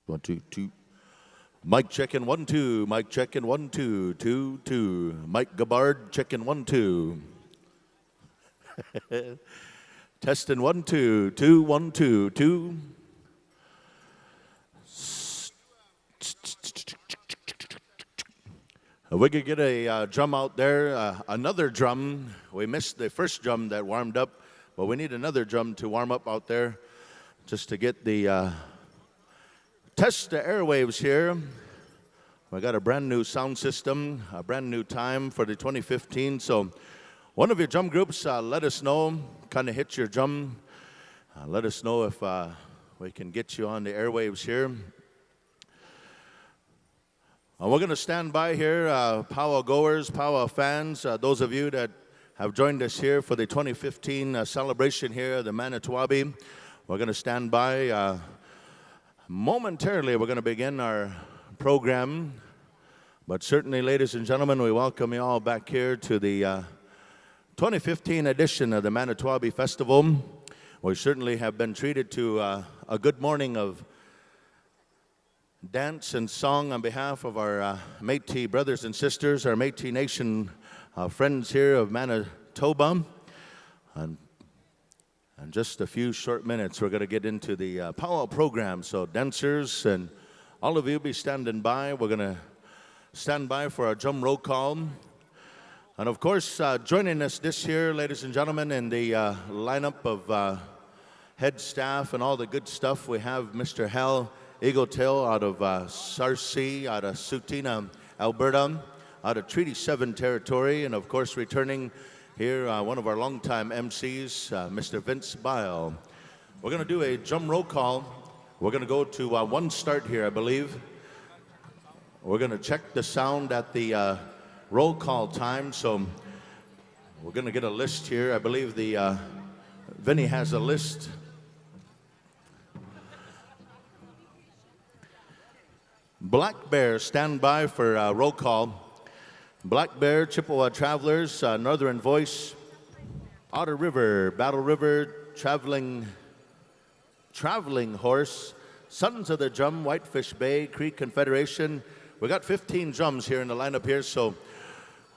1, 2, 2. Mic checking 1, 2. Mic checking 1, 2, 2, 2. Mike Gabbard checking 1, 2. Testing 1, 2, 2, 1, 2, 2. We could get a drum out there, another drum. We missed the first drum that warmed up, but we need another drum to warm up out there just to get the test the airwaves here. We got a brand new sound system, a brand new time for the 2015. So one of your drum groups, let us know, kind of hit your drum. Let us know if we can get you on the airwaves here. We're going to stand by here, Powwow goers, Powwow fans, those of you that have joined us here for the 2015 celebration here at the Manito Ahbee. We're going to stand by. Momentarily, we're going to begin our program. But certainly, ladies and gentlemen, we welcome you all back here to the 2015 edition of the Manito Ahbee Festival. We certainly have been treated to a good morning of dance and song on behalf of our Métis brothers and sisters, our Métis Nation friends here of Manitoba. And in just a few short minutes, we're going to get into the powwow program. So dancers and all of you be standing by. We're going to stand by for our drum roll call. And of course, joining us this year, ladies and gentlemen, in the lineup of head staff and all the good stuff, we have Mr. Hal Eagletail out of Sarcee, out of Sutina, Alberta, out of Treaty 7 territory, and of course returning here, one of our longtime MCs, Mr. Vince Bile. We're going to do a drum roll call. We're going to go to one start here, I believe. We're going to check the sound at the roll call time, so we're going to get a list here. I believe the Vinny has a list. Black Bear, stand by for roll call. Black Bear, Chippewa Travelers, Northern Voice, Otter River, Battle River, Traveling Horse, Sons of the Drum, Whitefish Bay, Creek Confederation. We got 15 drums here in the lineup here, so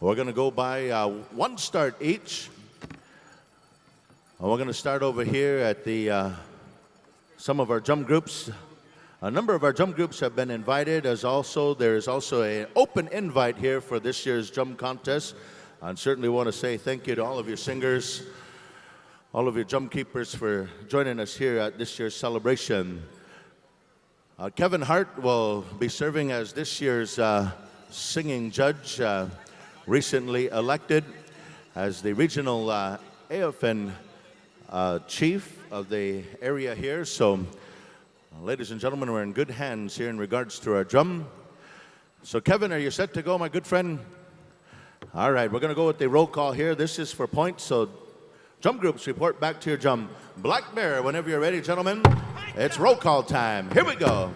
we're going to go by one start each. And we're going to start over here at the some of our drum groups. A number of our drum groups have been invited. There is also an open invite here for this year's drum contest. I certainly want to say thank you to all of your singers, all of your drum keepers for joining us here at this year's celebration. Kevin Hart will be serving as this year's singing judge, recently elected as the regional AFN chief of the area here. So, ladies and gentlemen, we're in good hands here in regards to our drum. So, Kevin, are you set to go, my good friend? All right, we're going to go with the roll call here. This is for points, so drum groups, report back to your drum. Black Bear, whenever you're ready, gentlemen, it's roll call time. Here we go.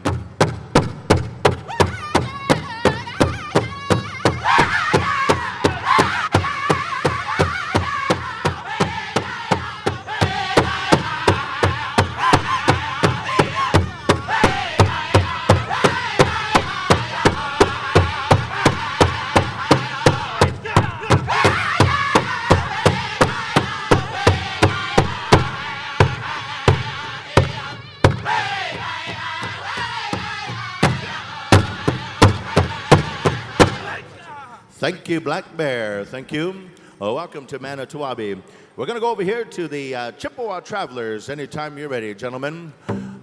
Thank you, Black Bear. Thank you. Welcome to Manito Ahbee. We're going to go over here to the Chippewa Travelers. Anytime you're ready, gentlemen.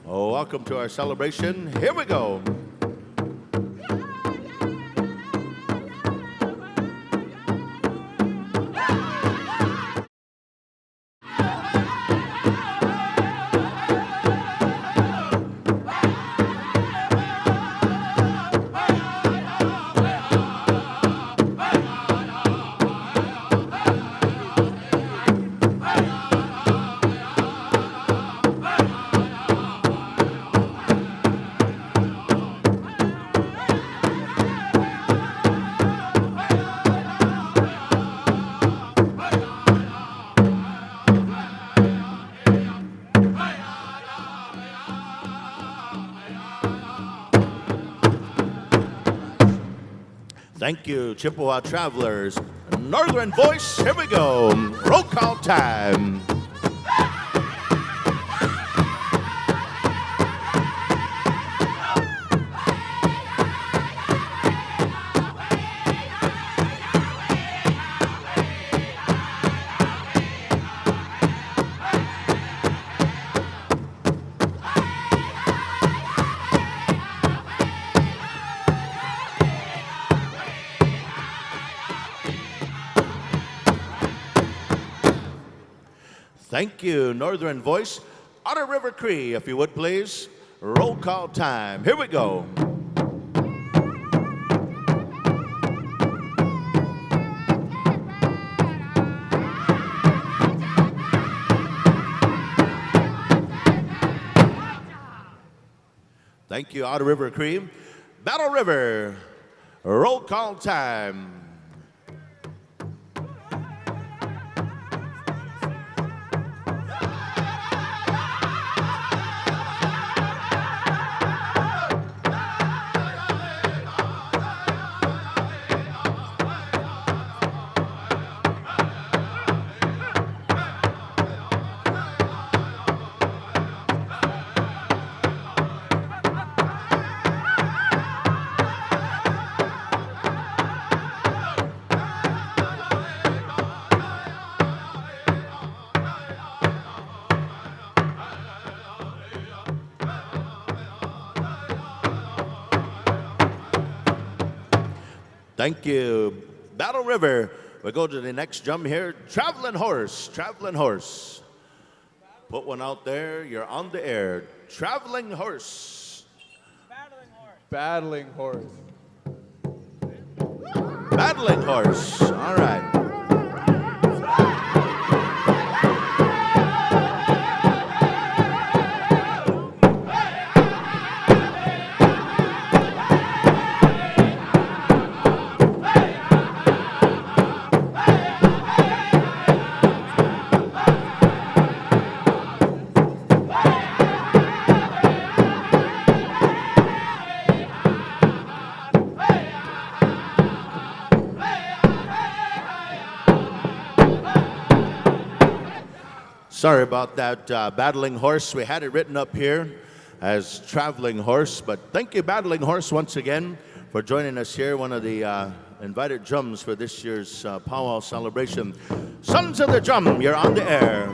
Welcome to our celebration. Here we go. Thank you, Chippewa Travelers. Northern Voice, here we go. Roll call time. Thank you, Northern Voice. Otter River Cree, if you would please. Roll call time. Here we go. Thank you, Otter River Cree. Battle River, roll call time. Thank you, Battle River. We go to the next jump here. Traveling Horse, Traveling Horse. Put one out there. You're on the air. Traveling Horse. Battling horse. Battling Horse. All right. Sorry about that, Battling Horse. We had it written up here as Traveling Horse, but thank you, Battling Horse, once again for joining us here, one of the invited drums for this year's powwow celebration. Sons of the Drum, you're on the air.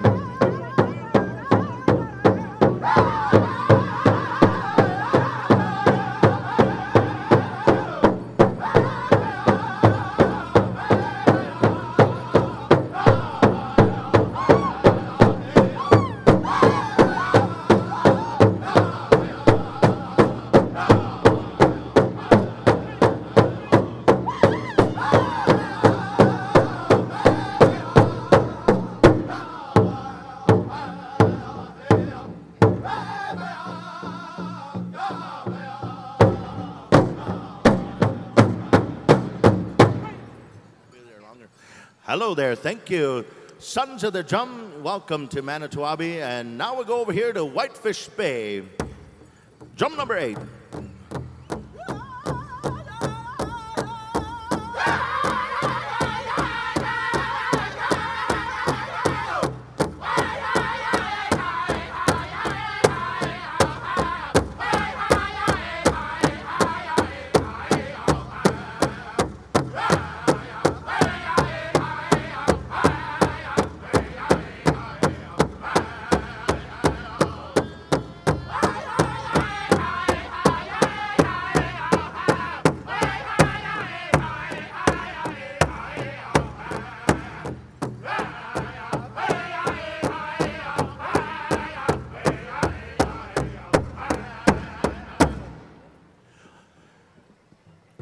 Hello there, thank you. Sons of the Drum, welcome to Manito Ahbee. And now we go over here to Whitefish Bay. Drum number 8.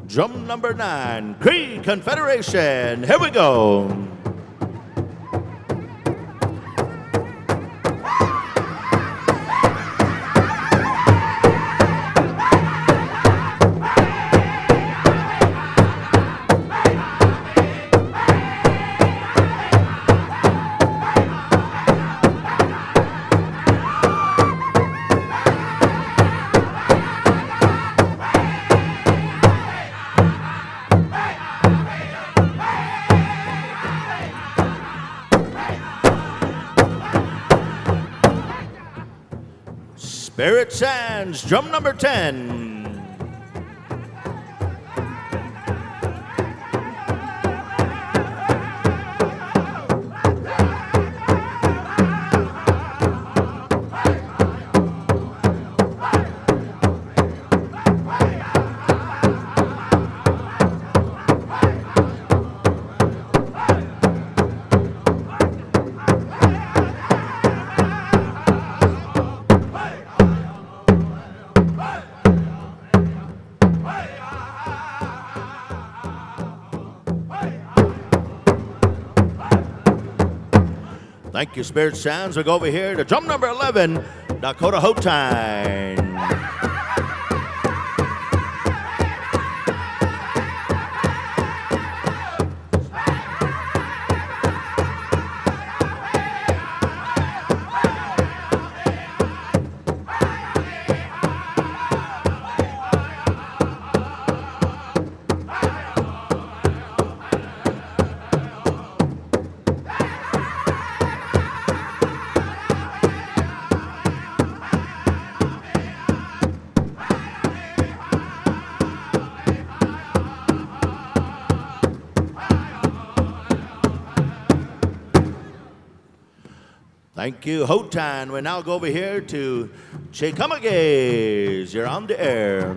Drum number 9, Cree Confederation. Here we go. Spirit Sands, drum number 10. Thank you, Spirit Sounds. We'll go over here to drum number 11, Dakota Hotine. Thank you, Hotan. We now go over here to Chekamagays. You're on the air.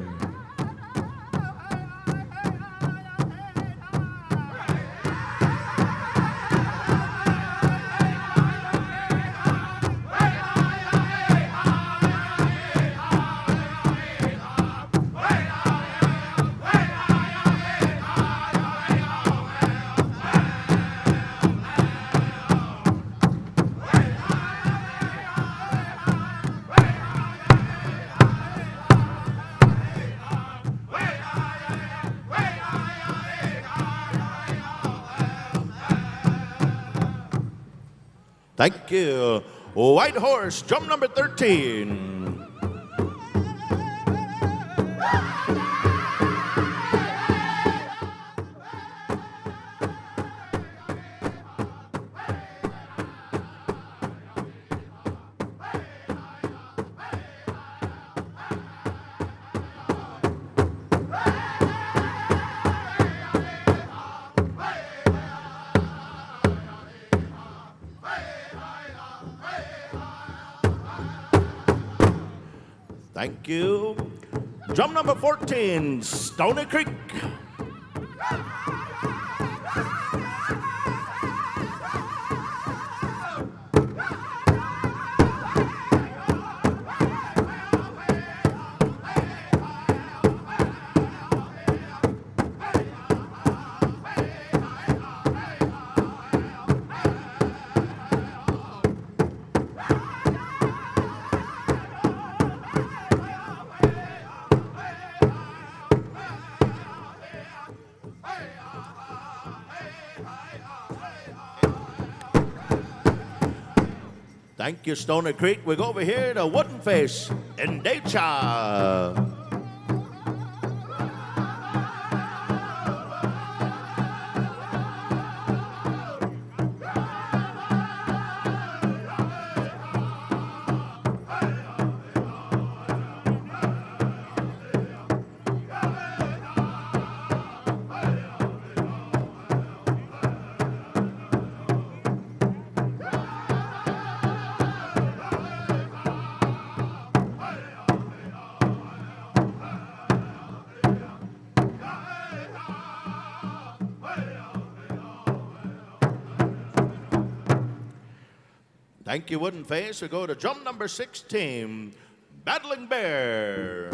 Thank you. White Horse, drum number 13. Thank you. Drum number 14, Stony Creek. Thank you, Stony Creek. We go over here to Wooden Face in Decha. Thank you, Wooden Face. We go to drum number 16, Battling Bear.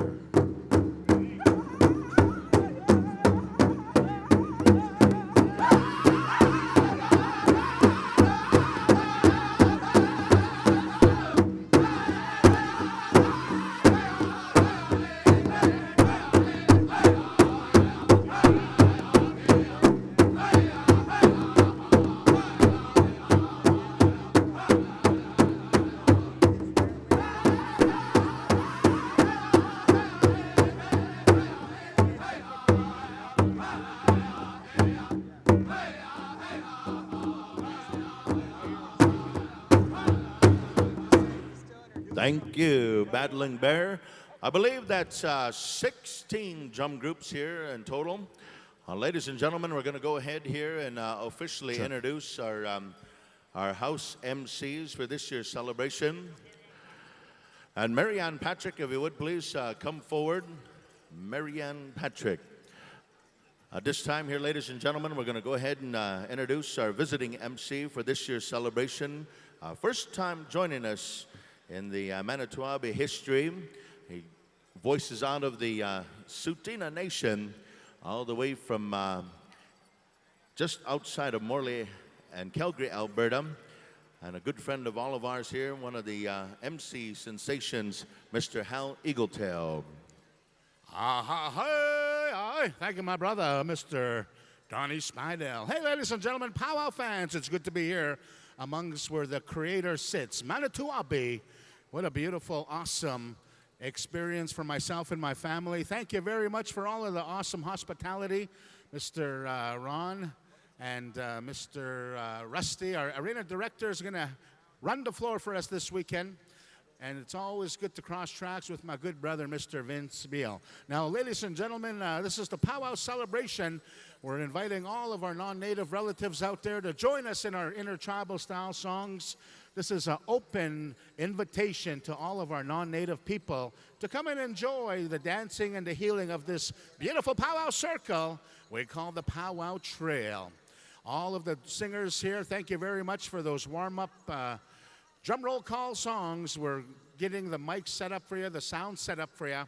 Thank you, Battling Bear. I believe that's 16 drum groups here in total. Ladies and gentlemen, we're going to go ahead here and officially introduce our house MCs for this year's celebration. And Marianne Patrick, if you would please come forward. Marianne Patrick. At this time here, ladies and gentlemen, we're going to go ahead and introduce our visiting MC for this year's celebration. First time joining us in the Manito Ahbee history. He voices out of the Tsuut'ina Nation, all the way from just outside of Morley and Calgary, Alberta. And a good friend of all of ours here, one of the MC sensations, Mr. Hal Eagletail. Thank you, my brother, Mr. Donnie Spidell. Hey, ladies and gentlemen, Pow Wow fans, it's good to be here amongst where the creator sits. Manito Ahbee. What a beautiful, awesome experience for myself and my family. Thank you very much for all of the awesome hospitality, Mr. Ron and Mr. Rusty. Our arena director is going to run the floor for us this weekend. And it's always good to cross tracks with my good brother, Mr. Vince Beal. Now, ladies and gentlemen, this is the Pow Wow celebration. We're inviting all of our non-native relatives out there to join us in our intertribal style songs. This is an open invitation to all of our non-native people to come and enjoy the dancing and the healing of this beautiful Pow Wow circle we call the Pow Wow Trail. All of the singers here, thank you very much for those warm-up drum roll call songs. We're getting the mic set up for you, the sound set up for you.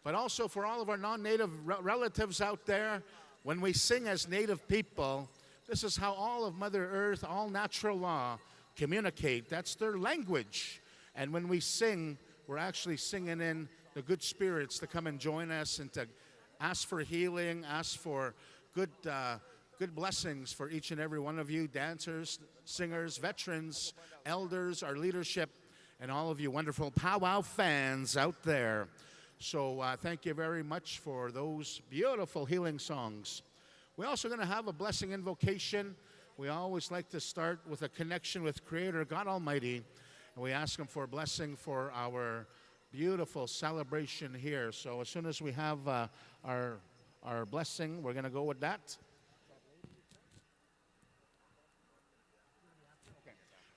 But also for all of our non-native relatives out there, when we sing as native people, this is how all of Mother Earth, all natural law, communicate. That's their language. And when we sing, we're actually singing in the good spirits to come and join us and to ask for healing, ask for good blessings for each and every one of you, dancers, singers, veterans, elders, our leadership, and all of you wonderful Pow Wow fans out there. So thank you very much for those beautiful healing songs. We're also going to have a blessing invocation. We always like to start with a connection with Creator God Almighty, and we ask Him for a blessing for our beautiful celebration here. So as soon as we have our blessing, we're going to go with that.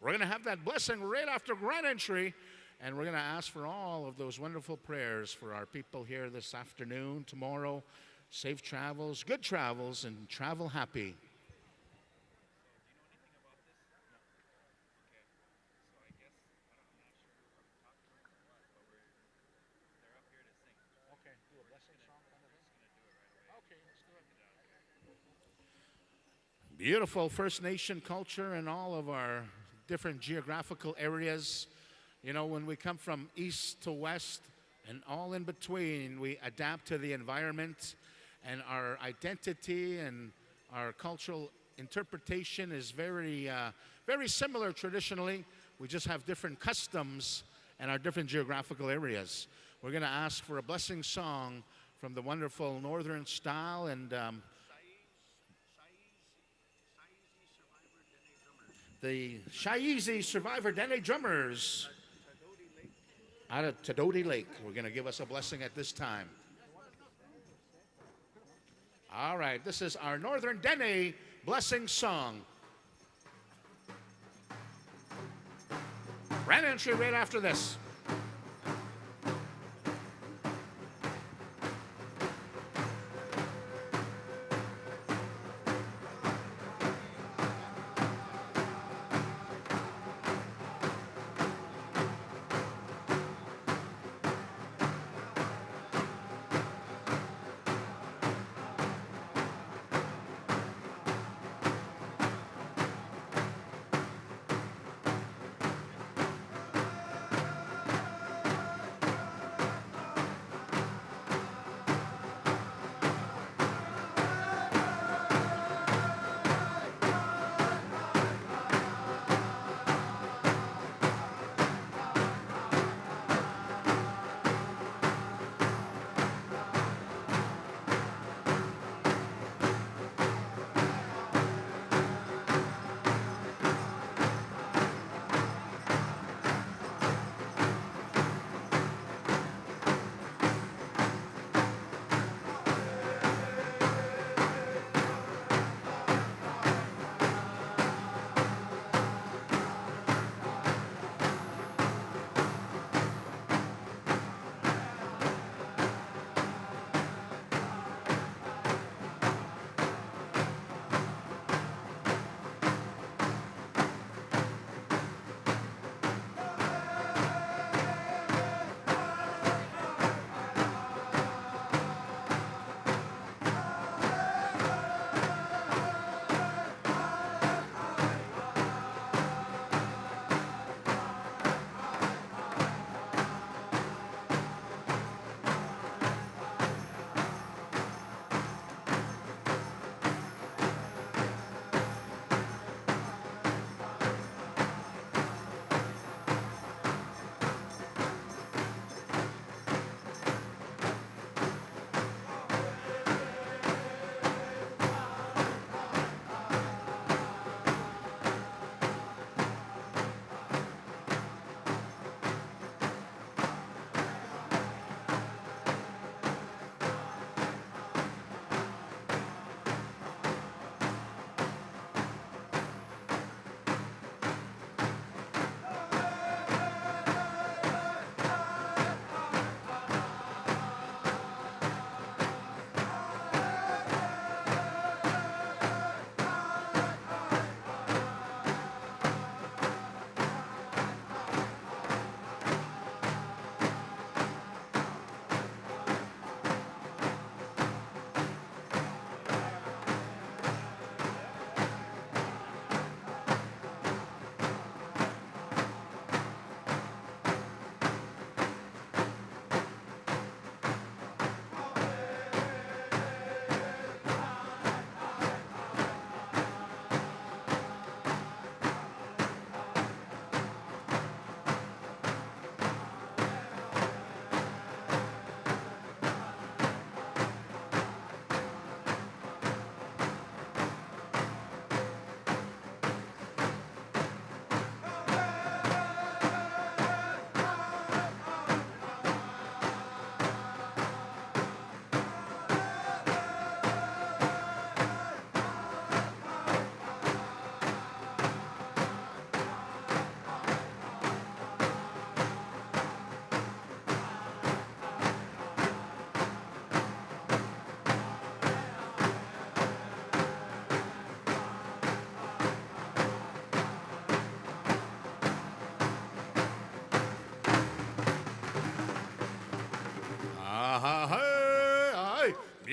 We're going to have that blessing right after grand entry, and we're going to ask for all of those wonderful prayers for our people here this afternoon, tomorrow. Safe travels, good travels, and travel happy. Beautiful First Nation culture in all of our different geographical areas. You know, when we come from east to west and all in between, we adapt to the environment, and our identity and our cultural interpretation is very similar traditionally. We just have different customs in our different geographical areas. We're going to ask for a blessing song from the wonderful Northern style and the Shaiizi Survivor Dene Drummers out of Tadoti Lake. We're going to give us a blessing at this time. All right, this is our Northern Dene blessing song. Grand entry right after this.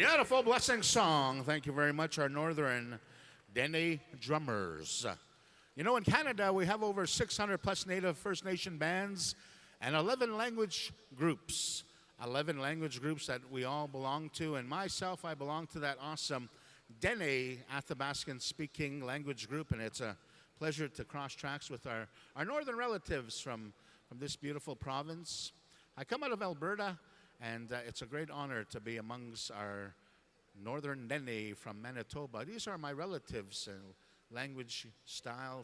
Beautiful blessing song. Thank you very much, our Northern Dene drummers. You know, in Canada, we have over 600 plus Native First Nation bands and 11 language groups. 11 language groups that we all belong to. And myself, I belong to that awesome Dene Athabascan speaking language group. And it's a pleasure to cross tracks with our northern relatives from this beautiful province. I come out of Alberta, and it's a great honor to be amongst our northern Dene from Manitoba. These are my relatives in language, style,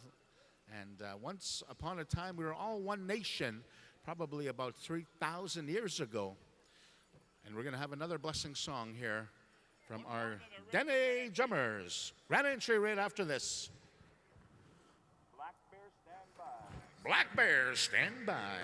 and once upon a time we were all one nation, probably about 3,000 years ago. And we're going to have another blessing song here from our Dene drummers. Grand entry right after this. Black Bear, stand by. Black Bears, stand by.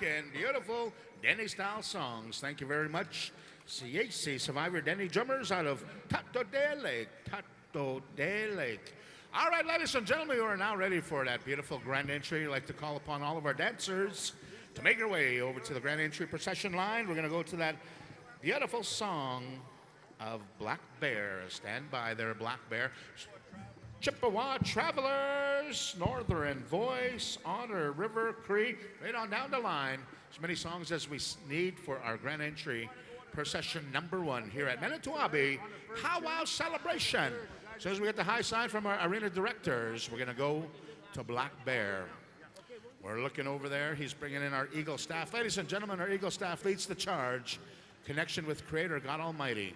And beautiful Dene style songs. Thank you very much. CAC Survivor Dene drummers out of Tato de Lake. Tato de Lake. All right, ladies and gentlemen, we are now ready for that beautiful grand entry. I'd like to call upon all of our dancers to make their way over to the grand entry procession line. We're going to go to that beautiful song of Black Bear. Stand by there, Black Bear. Chippewa Travelers, Northern Voice, Honor River Cree, right on down the line. As many songs as we need for our grand entry procession #1 here at Manito Ahbee Pow Wow celebration. As soon as we get the high sign from our arena directors, we're going to go to Black Bear. We're looking over there. He's bringing in our Eagle staff. Ladies and gentlemen, our Eagle staff leads the charge. Connection with Creator God Almighty.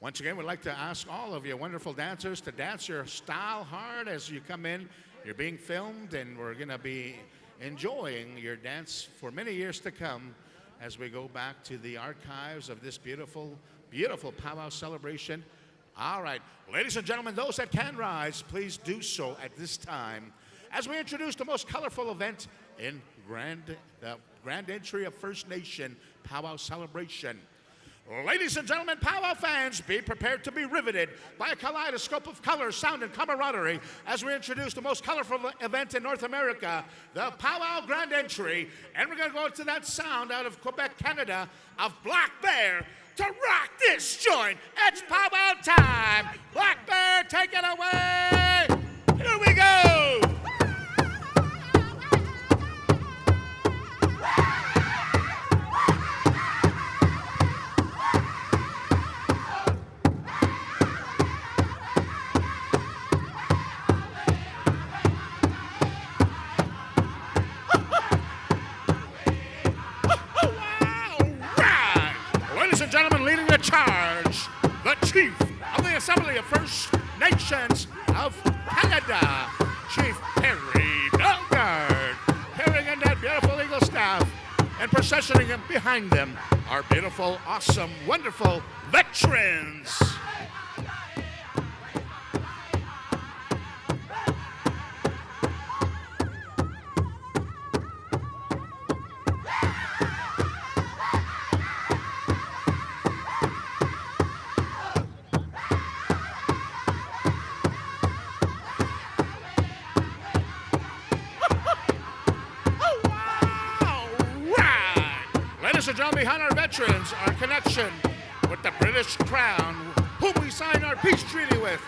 Once again, we'd like to ask all of you wonderful dancers to dance your style hard as you come in. You're being filmed, and we're going to be enjoying your dance for many years to come as we go back to the archives of this beautiful, beautiful powwow celebration. All right, ladies and gentlemen, those that can rise, please do so at this time as we introduce the most colorful event in the grand entry of First Nation powwow celebration. Ladies and gentlemen, powwow fans, be prepared to be riveted by a kaleidoscope of color, sound, and camaraderie as we introduce the most colorful event in North America, the Powwow Grand Entry. And we're going to go to that sound out of Quebec, Canada, of Black Bear to rock this joint. It's powwow time. Black Bear, take it away. Here we go. Gentlemen, leading the charge, the Chief of the Assembly of First Nations of Canada, Chief Perry Bellegarde, carrying in that beautiful eagle staff and processioning him behind them, our beautiful, awesome, wonderful veterans. Ladies and gentlemen, behind our veterans, our connection with the British Crown, whom we signed our peace treaty with.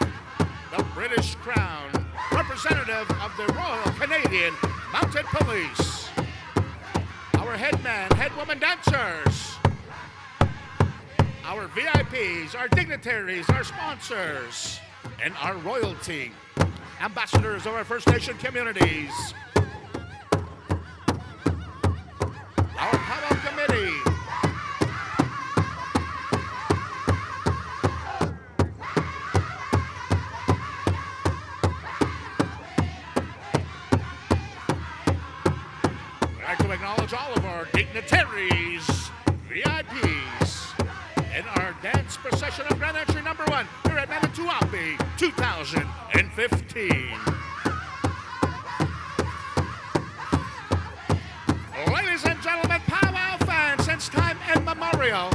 The British Crown, representative of the Royal Canadian Mounted Police. Our headman, headwoman dancers. Our VIPs, our dignitaries, our sponsors, and our royalty. Ambassadors of our First Nation communities. Our Powwow Committee. I'd like to acknowledge all of our dignitaries, VIPs, in our dance procession of Grand Entry number 1 here at Manito Ahbee 2015. Ladies and gentlemen, powwow fans, since time immemorial,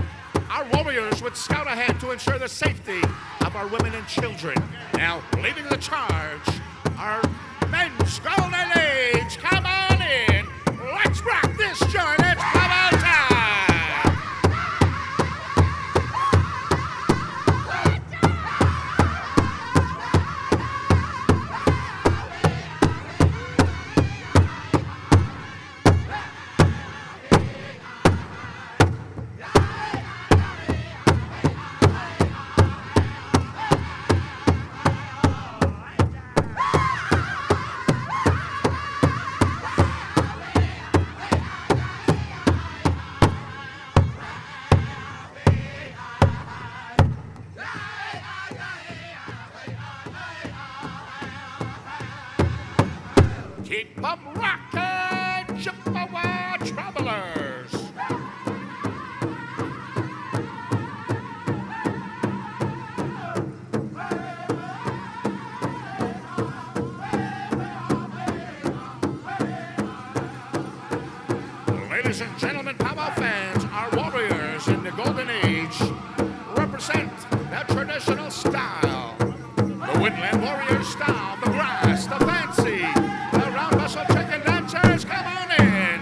our warriors would scout ahead to ensure the safety of our women and children. Now, leading the charge, our men's golden age. Come on in. Let's rock this joint. It's powwow time. Keep 'em rockin', Chippewa travelers. Ladies and gentlemen, powwow fans, our warriors in the golden age represent that traditional style. The woodland warrior style, the grass, the fancy, the round muscle chicken dancers, come on in.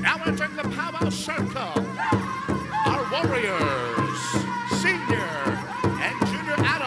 Now entering the powwow circle, our warriors, senior and junior athletes.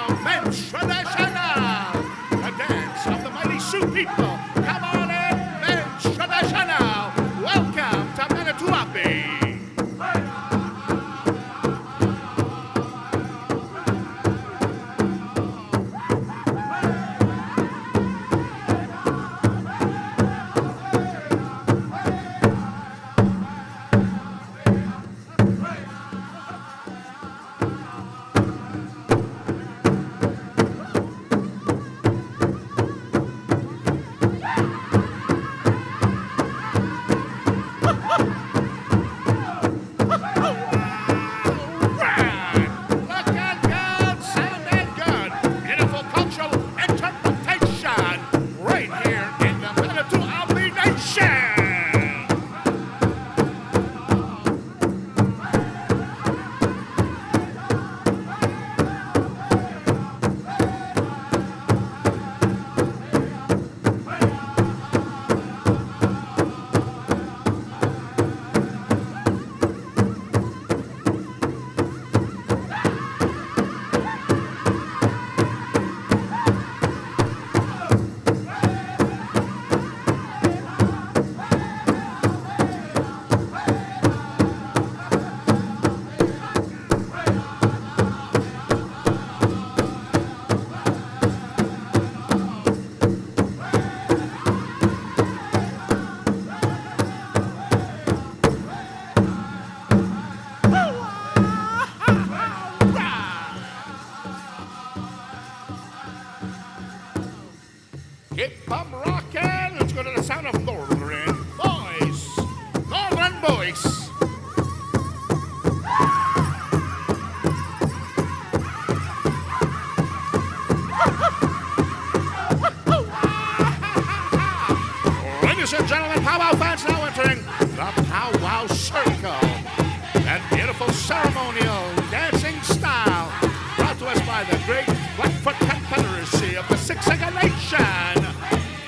ceremonial dancing style brought to us by the great Blackfoot Confederacy of the Siksika Nation.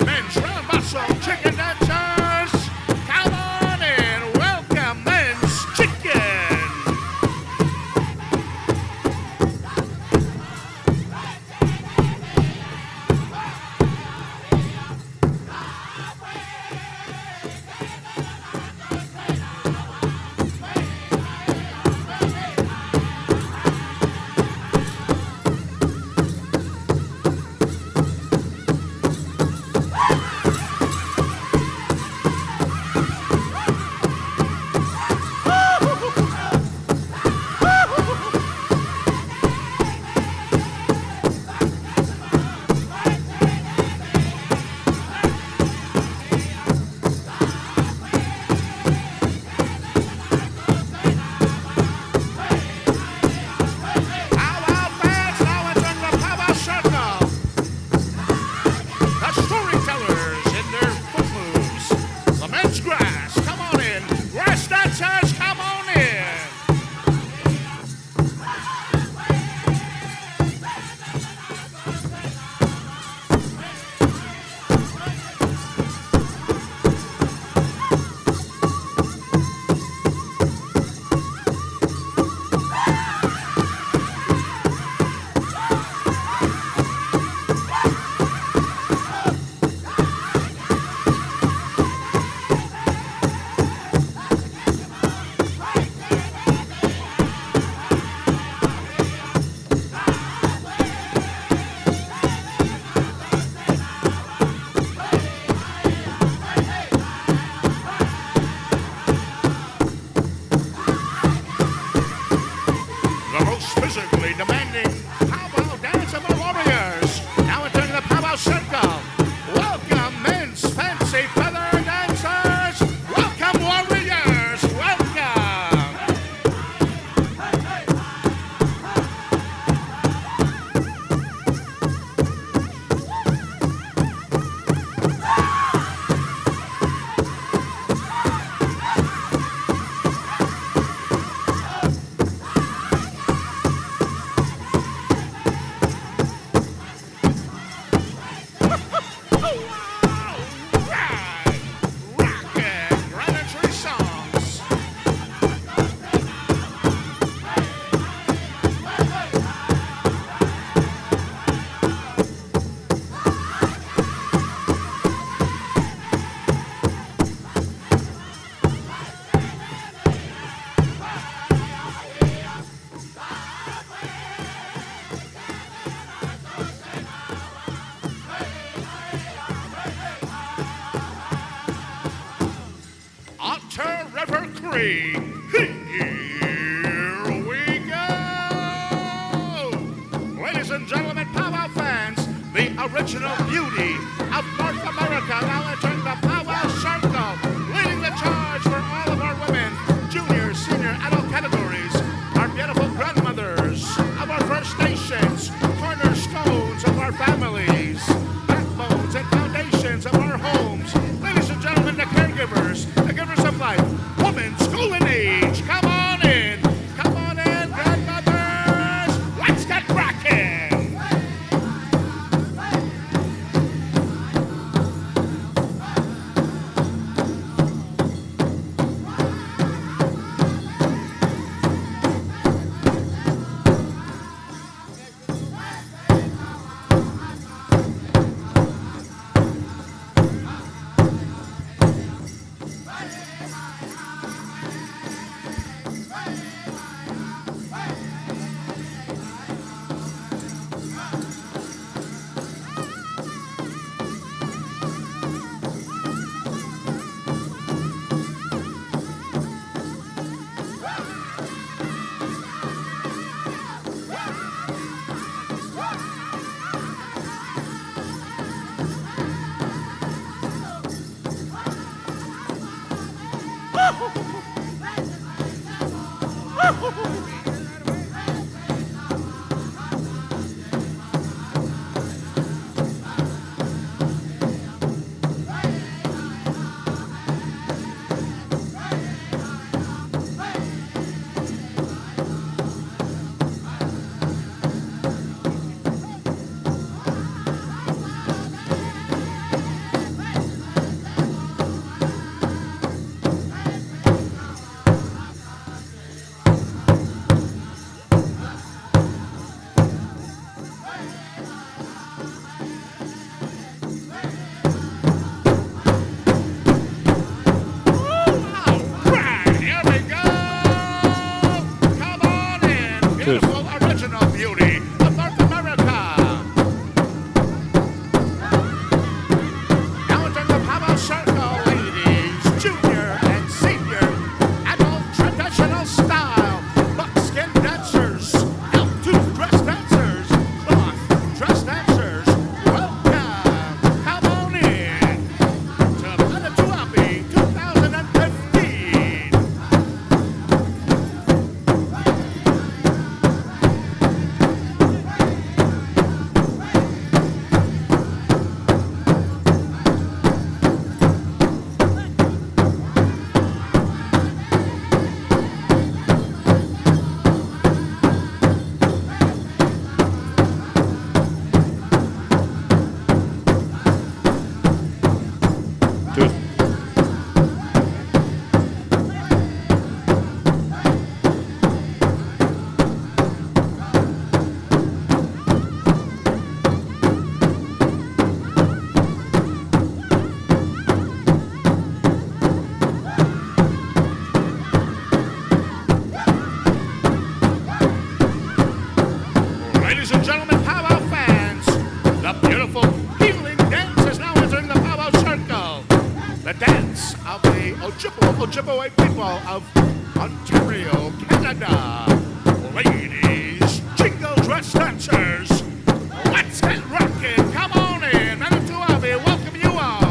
Men's round muscle chicken dancers, come on in, welcome men's chicken. Physically demanding powwow dance of our warriors. Now entering the powwow circle. Welcome men's fancy feather dancers. Welcome warriors. Welcome. Otter River Cree. Here we go! Ladies and gentlemen, powwow fans, the original beauty of North America now entering the powwow circle, leading the charge for all of our women, junior, senior, adult categories, our beautiful grandmothers of our First Nations, cornerstones of our families, backbones and foundations of our homes. Ladies and gentlemen, the caregivers, the givers of life, women, school and age, come on in, grandmothers, let's get rocking. beautiful original beauty of North America. Now entering the powwow circle, ladies, junior and senior, adult traditional style, buckskin dancers, elk-tooth dress dancers, cloth dress dancers. Welcome, come on in to Manito Ahbee 2015. Ladies and gentlemen, powwow fans, the beautiful healing dance is now entering the powwow circle. The dance of the Ojibwe people of Ontario, Canada. Ladies, jingle dress dancers, let's get rockin'. Come on in. Manito Ahbee, welcome you all.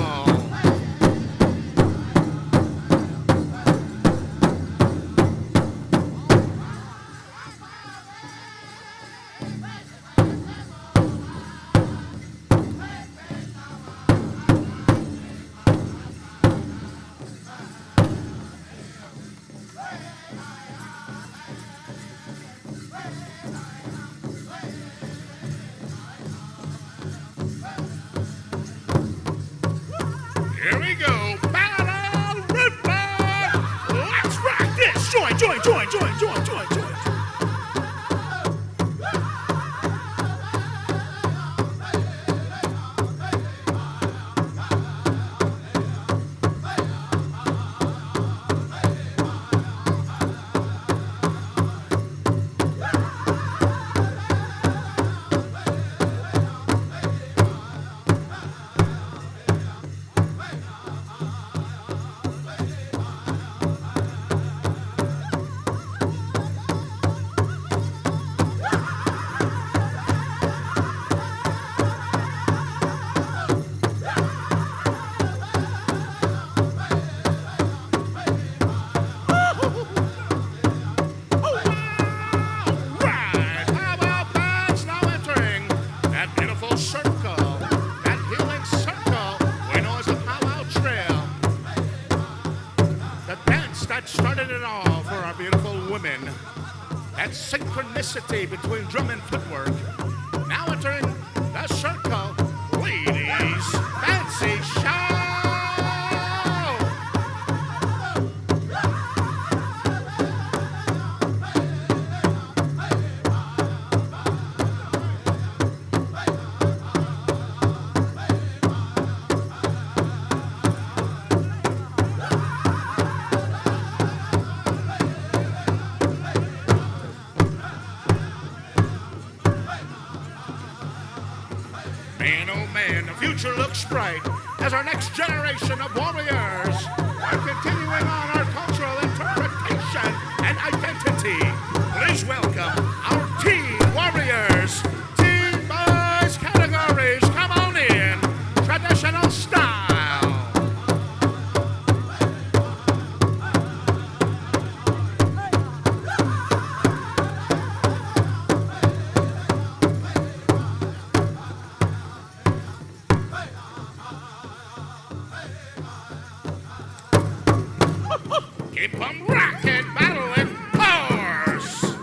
Here we go. Battle Ripper. Let's rock this. Join. Right. Powwow fans now entering that beautiful circle, that healing circle we know as the Powwow Trail. The dance that started it all for our beautiful women. That synchronicity between drum and footwork. Now entering the circle, ladies, fancy show. Man, oh man, the future looks bright as our next generation of warriors are continuing on our cultural interpretation and identity. Please welcome our teen warriors, teen boys categories. Come on in, traditional style. Keep 'em rockin', battling horse.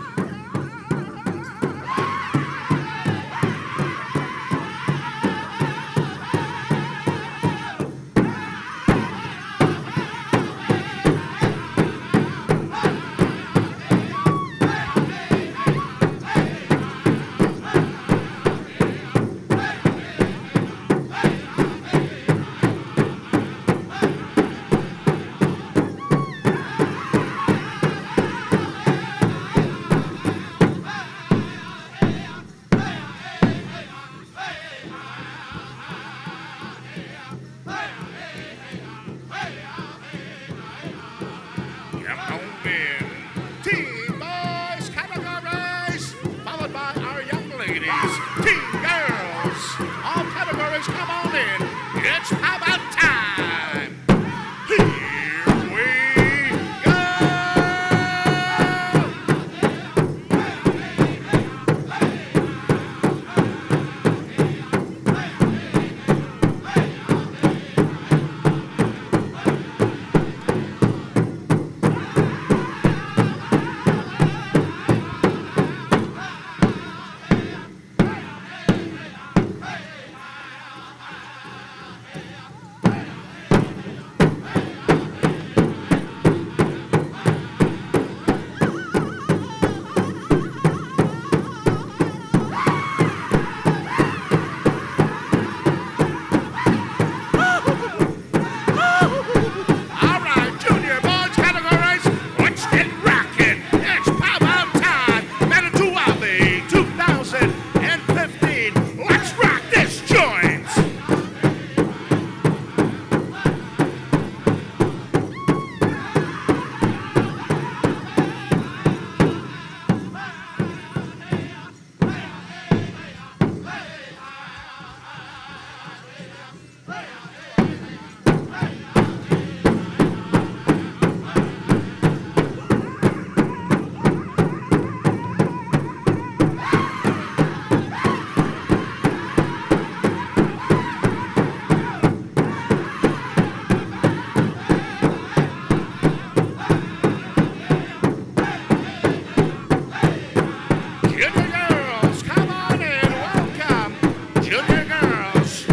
Junior girls, come on in, welcome. Junior girls,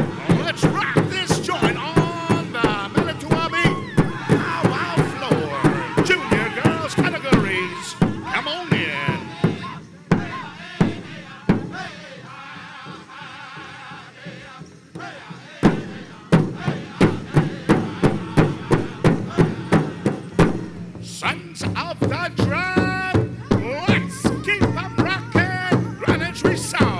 let's rock this joint on the Manito Ahbee Pow Wow floor. Junior girls categories, come on in. Sons of the drum, let's keep them rocking. Granitary sound.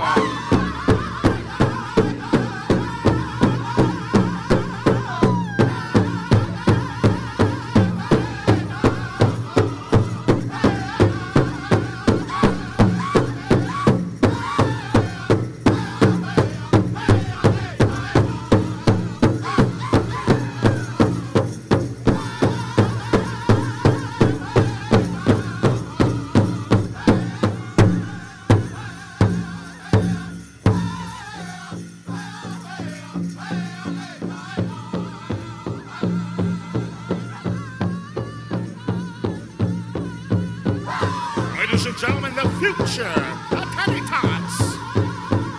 Ladies and gentlemen, the future, the tiny tots,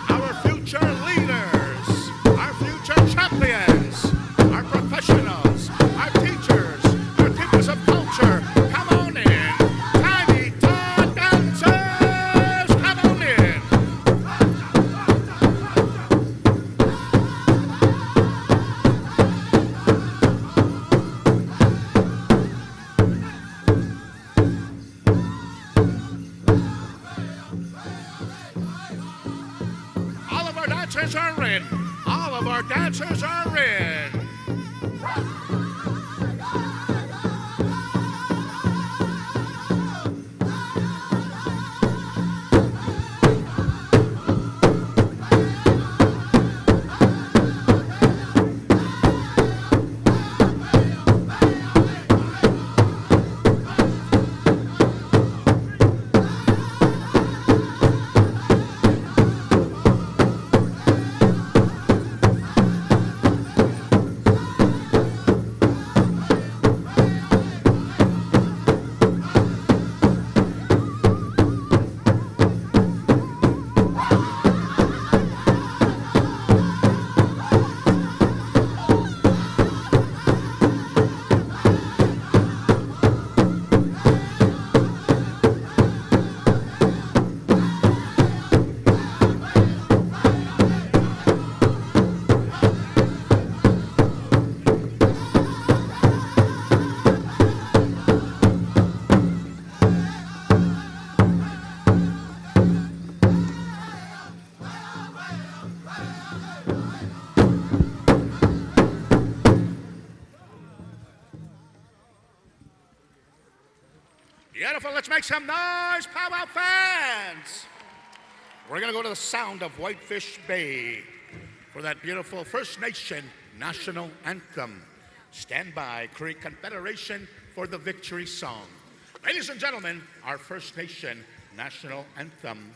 our future leaders, our future champions, our professionals, our teachers of culture, come on in. Tiny tot dancers, come on in. All of our dancers are in. All of our dancers are in. Beautiful. Let's make some noise, Pow Wow fans. We're going to go to the sound of Whitefish Bay for that beautiful First Nation national anthem. Stand by, Creek Confederation, for the victory song. Ladies and gentlemen, our First Nation national anthem.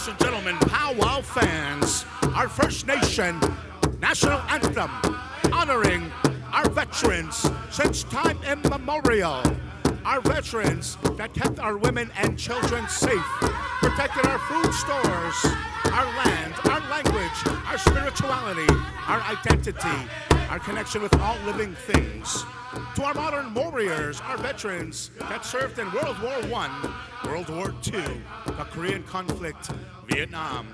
Ladies and gentlemen, Pow Wow fans, our First Nation national anthem honoring our veterans since time immemorial. Our veterans that kept our women and children safe, protected our food stores, our land, our language, our spirituality, our identity, our connection with all living things. To our modern warriors, our veterans that served in World War I, World War II, the Korean conflict, Vietnam,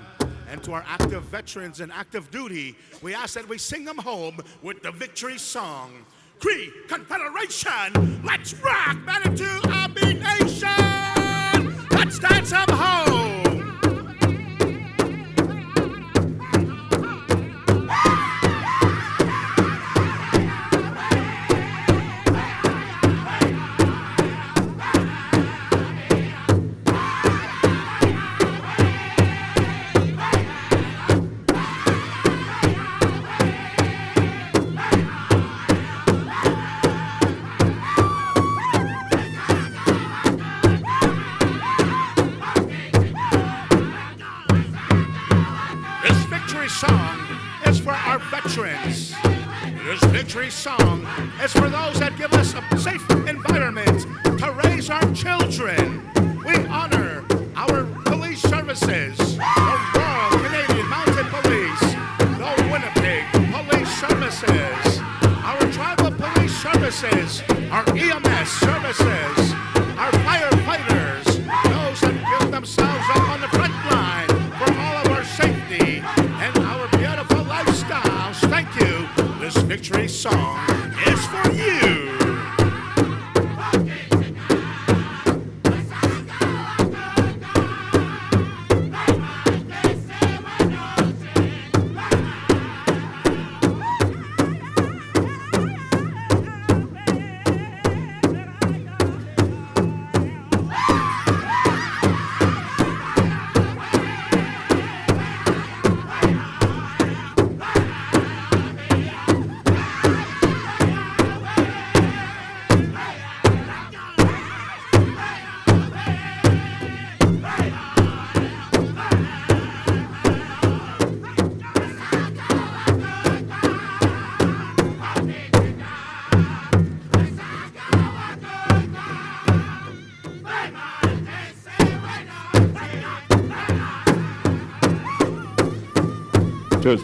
and to our active veterans in active duty, we ask that we sing them home with the victory song. Cree Confederation, let's rock, Manito Ahbee Nation! Let's dance them home! This victory song is for those that give us a safe environment to raise our children. We honor our police services, the Royal Canadian Mounted Police, the Winnipeg Police Services, our tribal police services, our EMS services, our firefighters, those that give themselves up on the front line for all of our safety and our beautiful lifestyles. Thank you. This victory song is for you. Cheers.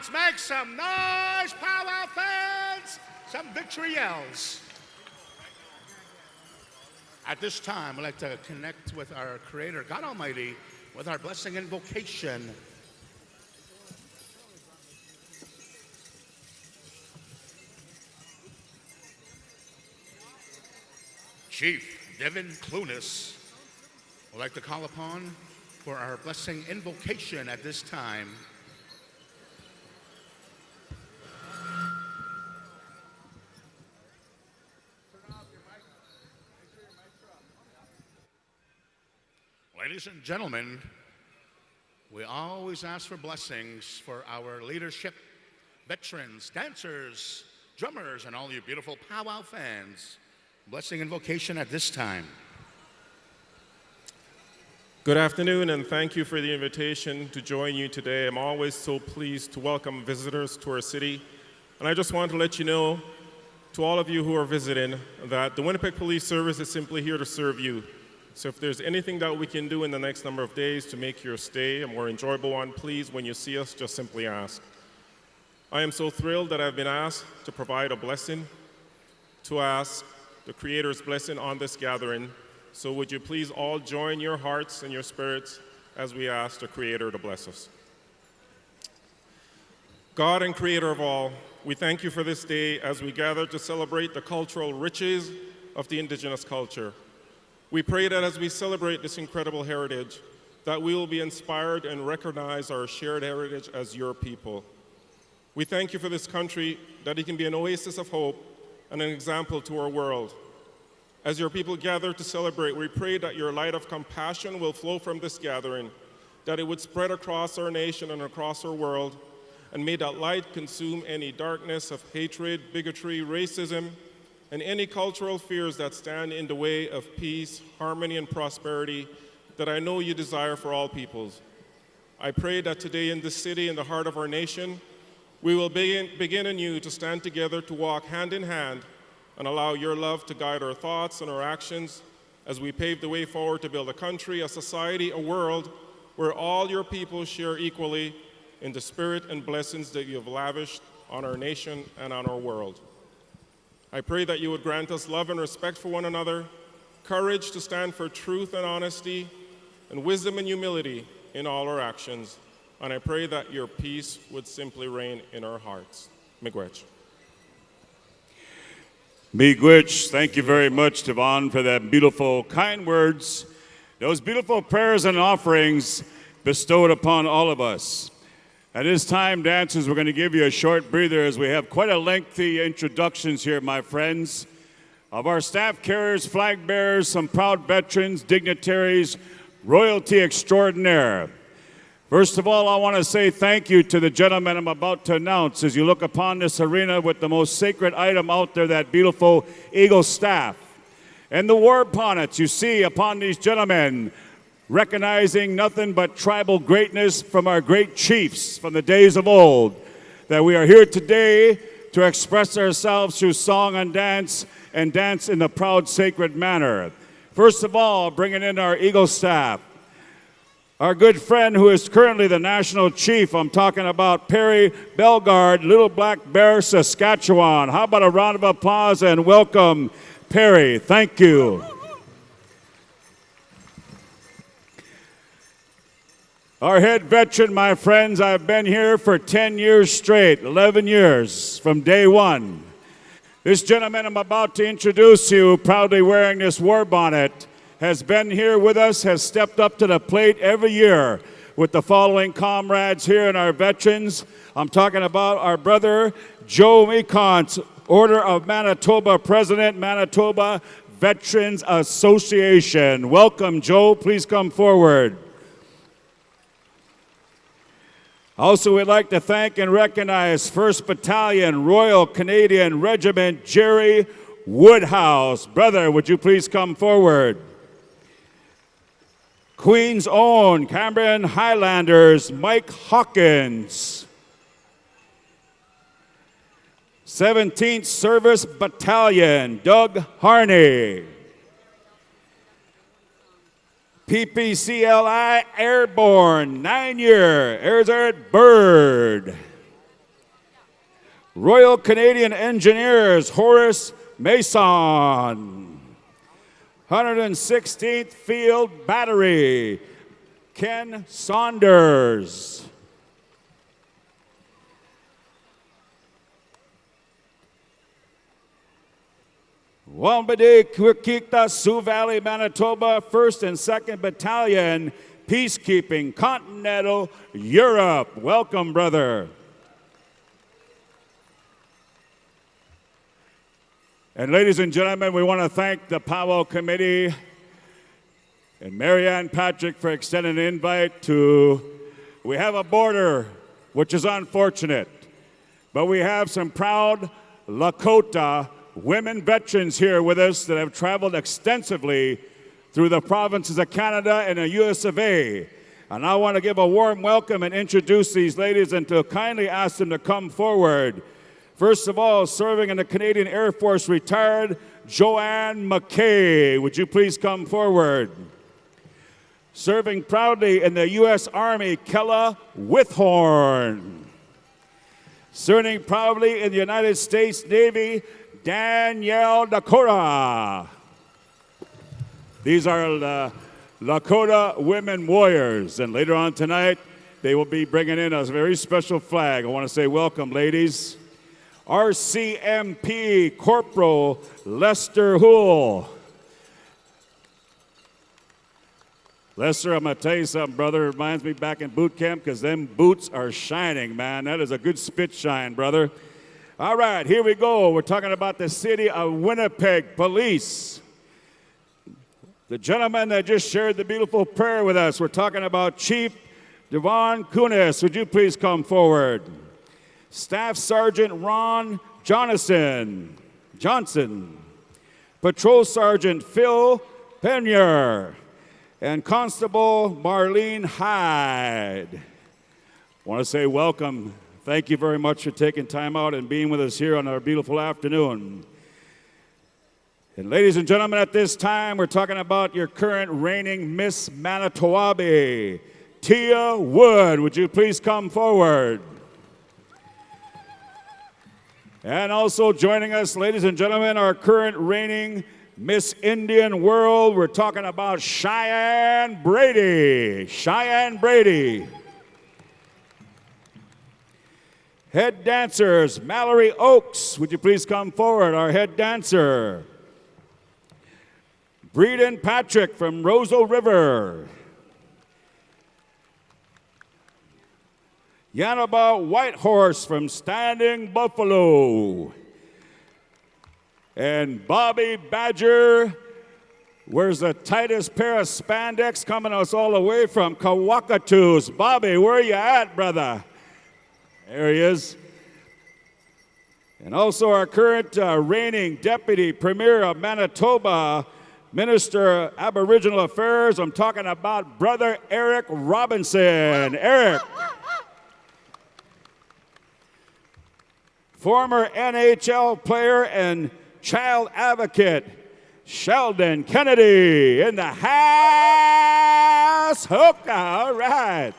Let's make some noise, Pow Wow fans! Some victory yells. At this time, we'd like to connect with our Creator, God Almighty, with our blessing invocation. Chief Devin Clunas would like to call upon for our blessing invocation at this time. Ladies and gentlemen, we always ask for blessings for our leadership, veterans, dancers, drummers, and all you beautiful Pow Wow fans. Blessing invocation at this time. Good afternoon, and thank you for the invitation to join you today. I'm always so pleased to welcome visitors to our city. And I just want to let you know, to all of you who are visiting, that the Winnipeg Police Service is simply here to serve you. So if there's anything that we can do in the next number of days to make your stay a more enjoyable one, please, when you see us, just simply ask. I am so thrilled that I've been asked to provide a blessing, to ask the Creator's blessing on this gathering. So would you please all join your hearts and your spirits as we ask the Creator to bless us. God and creator of all, we thank you for this day as we gather to celebrate the cultural riches of the indigenous culture. We pray that as we celebrate this incredible heritage, that we will be inspired and recognize our shared heritage as your people. We thank you for this country, that it can be an oasis of hope and an example to our world. As your people gather to celebrate, we pray that your light of compassion will flow from this gathering, that it would spread across our nation and across our world, and may that light consume any darkness of hatred, bigotry, racism, and any cultural fears that stand in the way of peace, harmony, and prosperity that I know you desire for all peoples. I pray that today in this city, in the heart of our nation, we will begin anew to stand together to walk hand in hand and allow your love to guide our thoughts and our actions as we pave the way forward to build a country, a society, a world where all your people share equally in the spirit and blessings that you have lavished on our nation and on our world. I pray that you would grant us love and respect for one another, courage to stand for truth and honesty, and wisdom and humility in all our actions. And I pray that your peace would simply reign in our hearts. Miigwech. Miigwech, thank you very much, Tavon, for that beautiful, kind words, those beautiful prayers and offerings bestowed upon all of us. At this time, dancers, we're going to give you a short breather as we have quite a lengthy introductions here, my friends, of our staff carriers, flag bearers, some proud veterans, dignitaries, royalty extraordinaire. First of all, I want to say thank you to the gentleman I'm about to announce as you look upon this arena with the most sacred item out there, that beautiful eagle staff. And the war bonnets you see upon these gentlemen, recognizing nothing but tribal greatness from our great chiefs from the days of old, that we are here today to express ourselves through song and dance in the proud, sacred manner. First of all, bringing in our eagle staff, our good friend who is currently the national chief. I'm talking about Perry Bellegarde, Little Black Bear, Saskatchewan. How about a round of applause and welcome, Perry. Thank you. Our head veteran, my friends, I've been here for 10 years straight, 11 years from day one. This gentleman I'm about to introduce you, proudly wearing this war bonnet, has been here with us, has stepped up to the plate every year with the following comrades here and our veterans. I'm talking about our brother, Joe Meekons, Order of Manitoba President, Manitoba Veterans Association. Welcome, Joe. Please come forward. Also, we'd like to thank and recognize 1st Battalion, Royal Canadian Regiment, Jerry Woodhouse. Brother, would you please come forward? Queen's Own, Cambrian Highlanders, Mike Hawkins. 17th Service Battalion, Doug Harney. PPCLI Airborne, 9-year, Airzard Bird. Royal Canadian Engineers, Horace Mason. 116th Field Battery, Ken Saunders. Wambade Kwikikta, Sioux Valley, Manitoba, 1st and 2nd Battalion, Peacekeeping, Continental Europe. Welcome, brother. And ladies and gentlemen, we want to thank the Powwow Committee and Marianne Patrick for extending an invite to, we have a border, which is unfortunate, but we have some proud Lakota women veterans here with us that have traveled extensively through the provinces of Canada and the US of A. And I want to give a warm welcome and introduce these ladies and to kindly ask them to come forward. First of all, serving in the Canadian Air Force, retired Joanne McKay. Would you please come forward? Serving proudly in the U.S. Army, Kella Withorn. Serving proudly in the United States Navy, Danielle Dakota. These are the Lakota women warriors. And later on tonight, they will be bringing in a very special flag. I want to say welcome, ladies. RCMP Corporal Lester Hoole. Lester, I'm going to tell you something, brother. It reminds me back in boot camp because them boots are shining, man. That is a good spit shine, brother. All right, here we go. We're talking about the city of Winnipeg Police. The gentleman that just shared the beautiful prayer with us, we're talking about Chief Devon Kunis. Would you please come forward? Staff Sergeant Ron Johnson. Patrol Sergeant Phil Penier. And Constable Marlene Hyde. I want to say welcome. Thank you very much for taking time out and being with us here on our beautiful afternoon. And ladies and gentlemen, at this time, we're talking about your current reigning Miss Manito Ahbee, Tia Wood. Would you please come forward? And also joining us, ladies and gentlemen, our current reigning Miss Indian World. We're talking about Cheyenne Brady. Cheyenne Brady. Head dancers, Mallory Oakes. Would you please come forward, our head dancer? Breeden Patrick from Roseau River. Yanaba Whitehorse from Standing Buffalo. And Bobby Badger, where's the tightest pair of spandex coming us all the way from Kawakatus. Bobby, where you at, brother? There he is. And also our current reigning Deputy Premier of Manitoba, Minister of Aboriginal Affairs. I'm talking about Brother Eric Robinson. Eric. Former NHL player and child advocate Sheldon Kennedy in the house. Hookah, all right.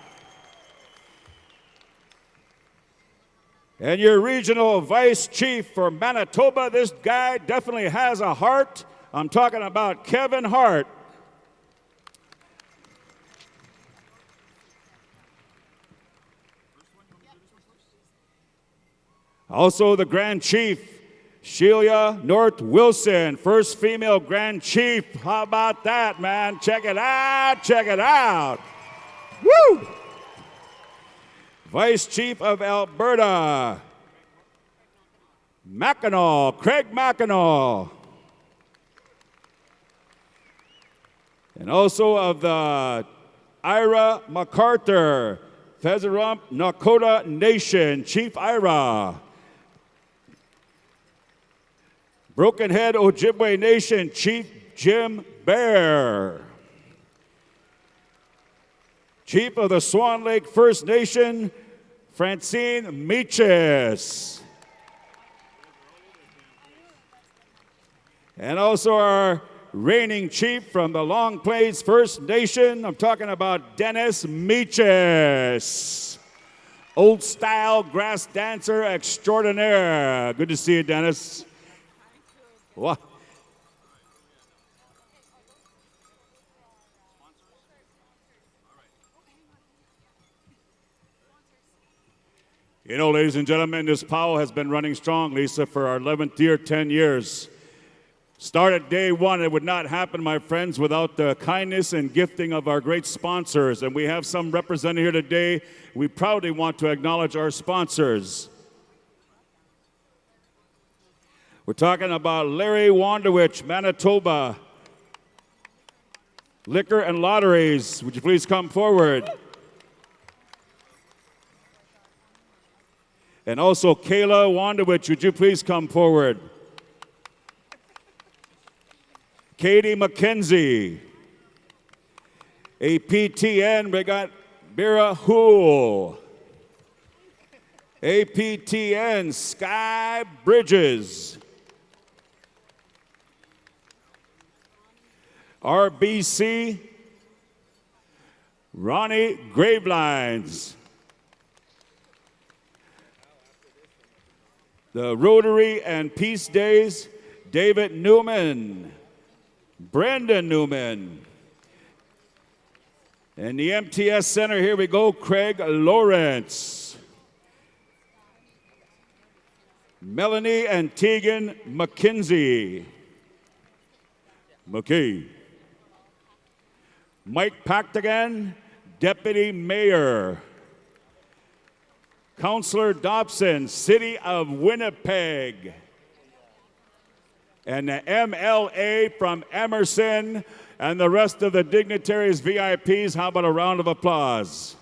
And your regional vice chief for Manitoba, this guy definitely has a heart. I'm talking about Kevin Hart. Also the Grand Chief, Sheila North Wilson, first female Grand Chief. How about that, man? Check it out, check it out. Woo! Vice Chief of Alberta, Craig Mackinac. And also of the Ira MacArthur, Fezarump Nakota Nation, Chief Ira. Broken Head Ojibwe Nation, Chief Jim Bear. Chief of the Swan Lake First Nation, Francine Meaches. And also our reigning chief from the Long Plains First Nation, I'm talking about Dennis Meaches. Old style grass dancer extraordinaire. Good to see you, Dennis. What? You know, ladies and gentlemen, this POW has been running strong, Lisa, for our 11th year, 10 years. Started day one. It would not happen, my friends, without the kindness and gifting of our great sponsors. And we have some represented here today. We proudly want to acknowledge our sponsors. We're talking about Larry Wondowich, Manitoba. Liquor and Lotteries. Would you please come forward? And also Kayla Wondowich, would you please come forward? Katie McKenzie. APTN, we got Bira Hoole. APTN, Sky Bridges. RBC, Ronnie Gravelines. The Rotary and Peace Days, David Newman. Brendan Newman. In the MTS Center, here we go, Craig Lawrence. Melanie and Tegan McKinsey. McKay. Mike Pactigan, Deputy Mayor. Councillor Dobson, City of Winnipeg. And the MLA from Emerson and the rest of the dignitaries, VIPs. How about a round of applause?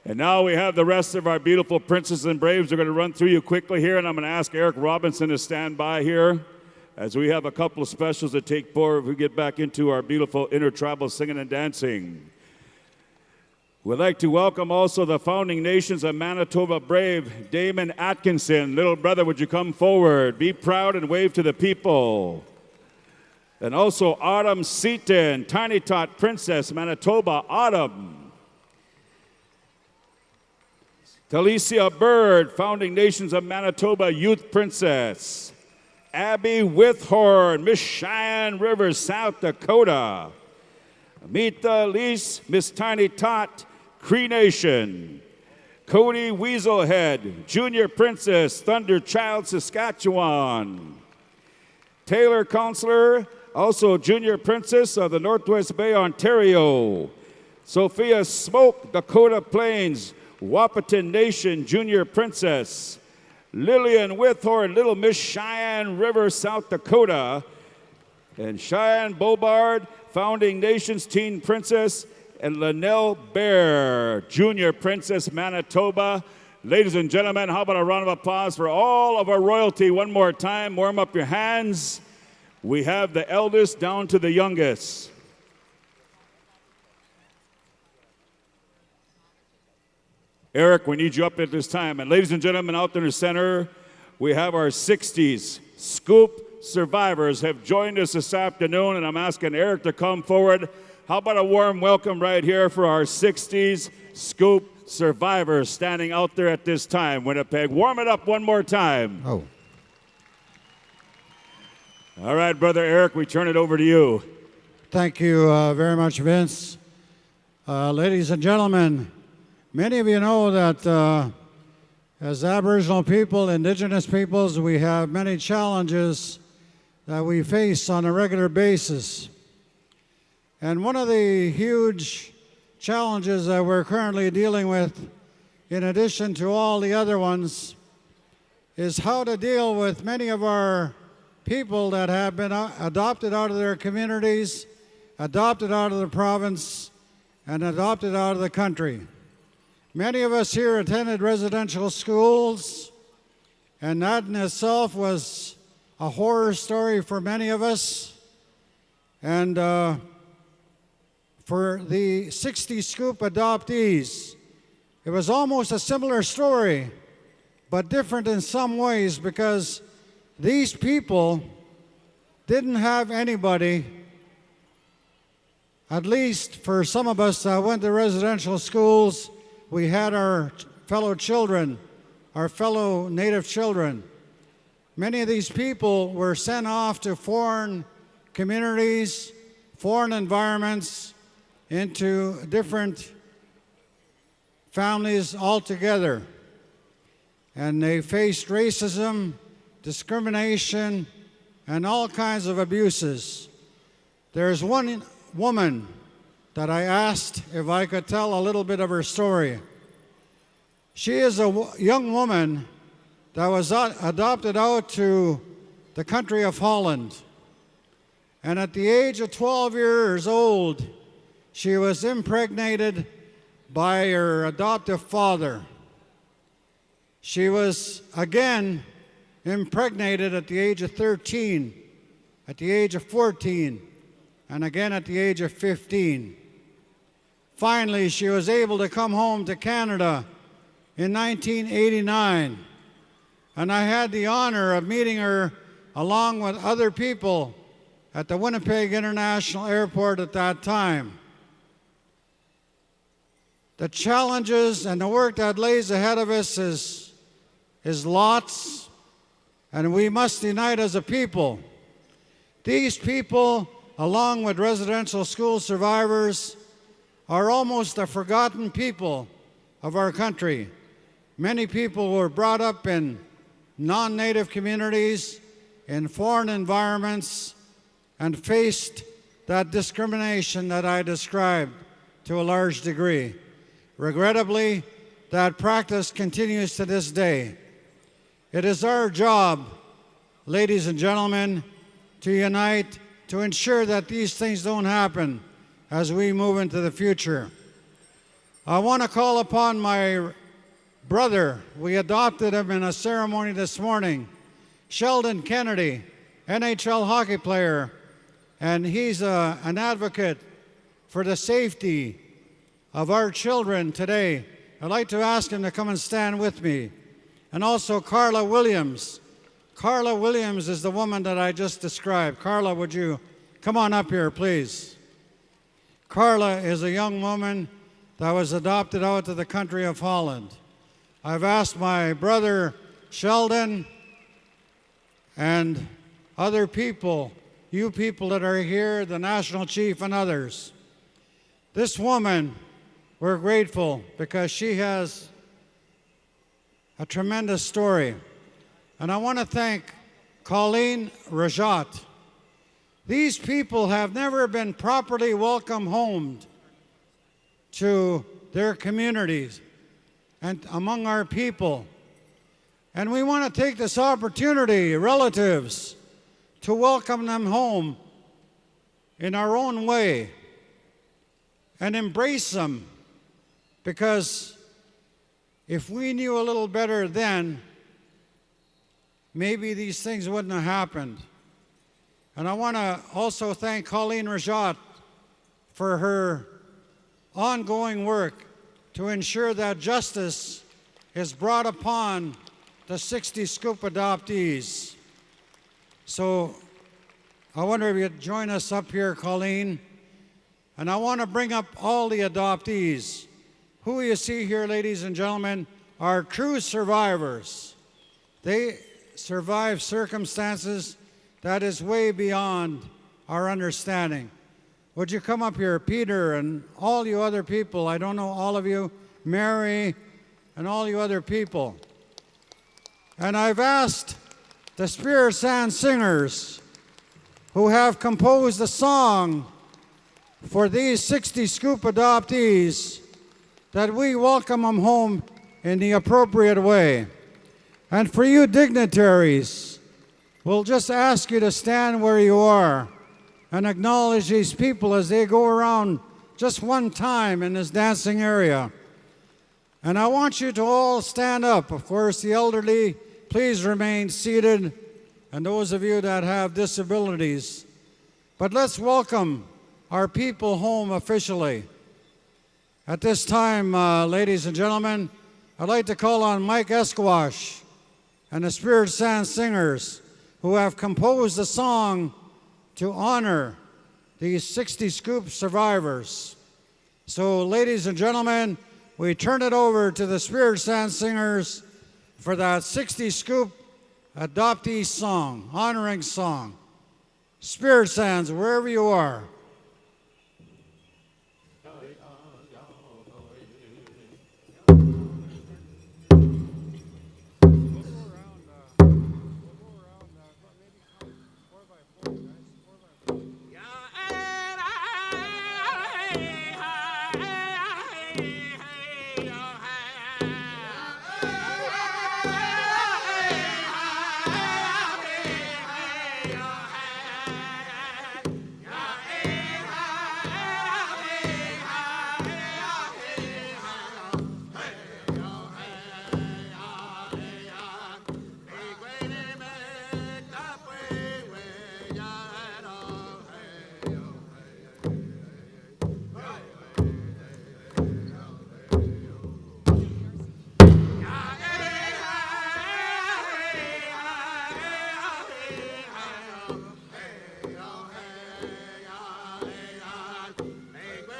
And now we have the rest of our beautiful princes and braves. We're going to run through you quickly here, and I'm going to ask Eric Robinson to stand by here as we have a couple of specials to take forward if we get back into our beautiful intertribal singing and dancing. We'd like to welcome also the founding nations of Manitoba brave, Damon Atkinson. Little brother, would you come forward? Be proud and wave to the people. And also Autumn Seaton, Tiny Tot Princess, Manitoba, Autumn. Talicia Bird, founding nations of Manitoba, Youth Princess. Abby Withhorn, Miss Cheyenne River, South Dakota. Amita Lease, Miss Tiny Tot, Cree Nation. Cody Weaselhead, Junior Princess, Thunder Child, Saskatchewan. Taylor Counselor, also Junior Princess of the Northwest Bay, Ontario. Sophia Smoke, Dakota Plains, Wahpeton Nation, Junior Princess. Lillian Withhorn, Little Miss Cheyenne River, South Dakota. And Cheyenne Bobard, Founding Nations Teen Princess. And Linnell Bear, Junior Princess, Manitoba. Ladies and gentlemen, how about a round of applause for all of our royalty one more time? Warm up your hands. We have the eldest down to the youngest. Eric, we need you up at this time. And ladies and gentlemen, out there in the center, we have our 60s Scoop survivors have joined us this afternoon, and I'm asking Eric to come forward. How about a warm welcome right here for our 60s Scoop survivors standing out there at this time, Winnipeg. Warm it up one more time. Oh. All right, Brother Eric, we turn it over to you. Thank you very much, Vince. Ladies and gentlemen, many of you know that as Aboriginal people, Indigenous peoples, we have many challenges that we face on a regular basis. And one of the huge challenges that we're currently dealing with, in addition to all the other ones, is how to deal with many of our people that have been adopted out of their communities, adopted out of the province, and adopted out of the country. Many of us here attended residential schools, and that in itself was a horror story for many of us. And for the 60 Scoop adoptees, it was almost a similar story, but different in some ways, because these people didn't have anybody, at least for some of us that went to residential schools. We had our fellow children, our fellow Native children. Many of these people were sent off to foreign communities, foreign environments, into different families altogether. And they faced racism, discrimination, and all kinds of abuses. There's one woman that I asked if I could tell a little bit of her story. She is a young woman that was adopted out to the country of Holland. And at the age of 12 years old, she was impregnated by her adoptive father. She was again impregnated at the age of 13, at the age of 14, and again at the age of 15. Finally, she was able to come home to Canada in 1989, and I had the honor of meeting her along with other people at the Winnipeg International Airport at that time. The challenges and the work that lays ahead of us is lots, and we must unite as a people. These people along with residential school survivors, are almost a forgotten people of our country. Many people were brought up in non-native communities, in foreign environments, and faced that discrimination that I described to a large degree. Regrettably, that practice continues to this day. It is our job, ladies and gentlemen, to unite to ensure that these things don't happen as we move into the future. I want to call upon my brother. We adopted him in a ceremony this morning, Sheldon Kennedy, NHL hockey player, and he's an advocate for the safety of our children today. I'd like to ask him to come and stand with me. And also Carla Williams. Carla Williams is the woman that I just described. Carla, would you come on up here, please? Carla is a young woman that was adopted out to the country of Holland. I've asked my brother Sheldon and other people, you people that are here, the national chief and others. This woman, we're grateful because she has a tremendous story. And I want to thank Colleen Rajat. These people have never been properly welcomed home to their communities and among our people. And we want to take this opportunity, relatives, to welcome them home in our own way and embrace them, because if we knew a little better then, maybe these things wouldn't have happened. And I want to also thank Colleen Rajat for her ongoing work to ensure that justice is brought upon the 60 Scoop adoptees. So I wonder if you'd join us up here, Colleen. And I want to bring up all the adoptees. Who you see here, ladies and gentlemen, are true survivors. They survive circumstances that is way beyond our understanding. Would you come up here, Peter, and all you other people? I don't know all of you, Mary, and all you other people. And I've asked the Spirit Sand singers who have composed a song for these 60 Scoop adoptees that we welcome them home in the appropriate way. And for you dignitaries, we'll just ask you to stand where you are and acknowledge these people as they go around just one time in this dancing area. And I want you to all stand up. Of course, the elderly, please remain seated, and those of you that have disabilities. But let's welcome our people home officially. At this time, ladies and gentlemen, I'd like to call on Mike Esquash and the Spirit Sand singers who have composed a song to honor these 60 Scoop survivors. So, ladies and gentlemen, we turn it over to the Spirit Sand singers for that 60 Scoop adoptee song, honoring song. Spirit Sands, wherever you are.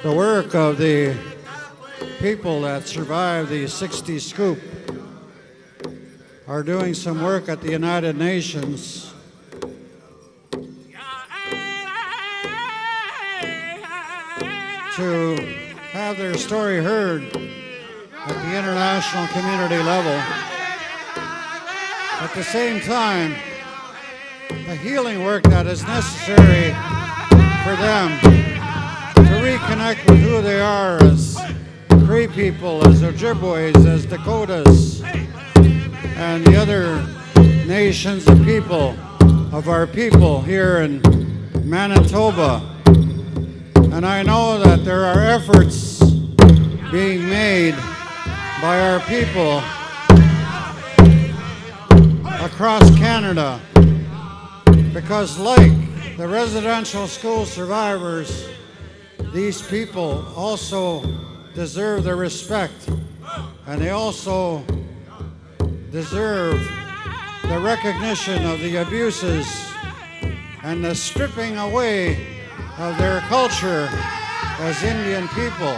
The work of the people that survived the 60 Scoop are doing some work at the United Nations. to have their story heard at the international community level. At the same time, the healing work that is necessary for them to reconnect with who they are as Cree people, as Ojibways, as Dakotas, and the other nations and people of our people here in Manitoba. And I know that there are efforts being made by our people across Canada, because like the residential school survivors, these people also deserve the respect, and they also deserve the recognition of the abuses and the stripping away of their culture as Indian people.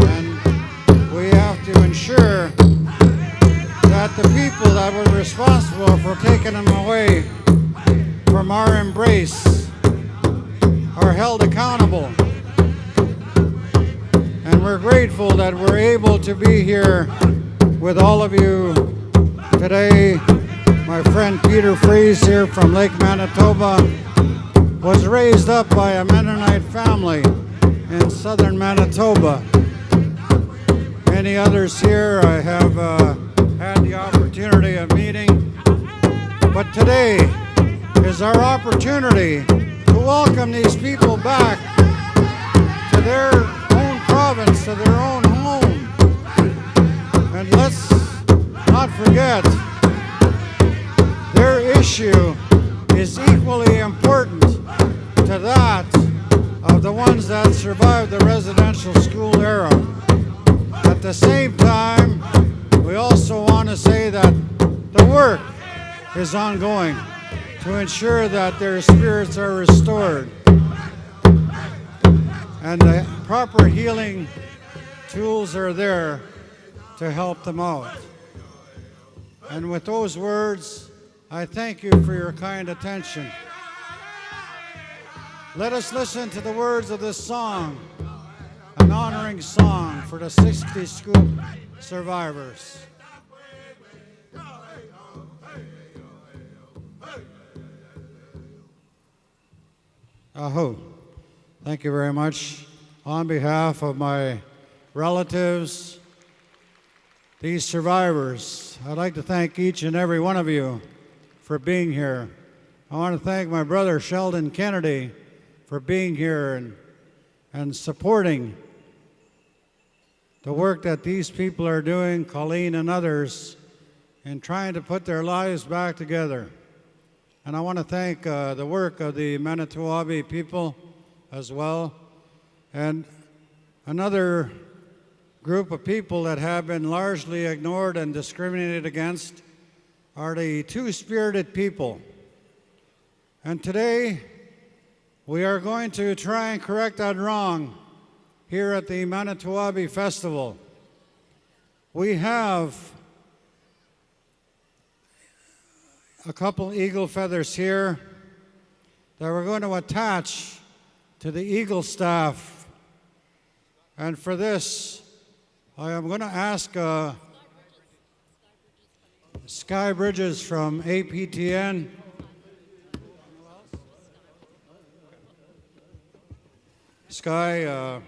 And we have to ensure that the people that were responsible for taking them away from our embrace are held accountable. And we're grateful that we're able to be here with all of you today. My friend Peter Fries here from Lake Manitoba was raised up by a Mennonite family in southern Manitoba. Many others here I have had the opportunity of meeting. But today is our opportunity to welcome these people back to their own province, to their own home. And let's not forget, their issue is equally important to that of the ones that survived the residential school era. At the same time, we also want to say that the work is ongoing to ensure that their spirits are restored and the proper healing tools are there to help them out. And with those words, I thank you for your kind attention. Let us listen to the words of this song, an honoring song for the 60 school survivors. Aho. Thank you very much. On behalf of my relatives, these survivors, I'd like to thank each and every one of you for being here. I want to thank my brother Sheldon Kennedy for being here and supporting the work that these people are doing, Colleen and others, in trying to put their lives back together. And I want to thank the work of the Manito Ahbee people as well. And another group of people that have been largely ignored and discriminated against are the two-spirited people. And today, we are going to try and correct that wrong here at the Manito Ahbee Festival. We have a couple eagle feathers here that we're going to attach to the eagle staff. And for this, I am going to ask Sky Bridges from APTN. Sky,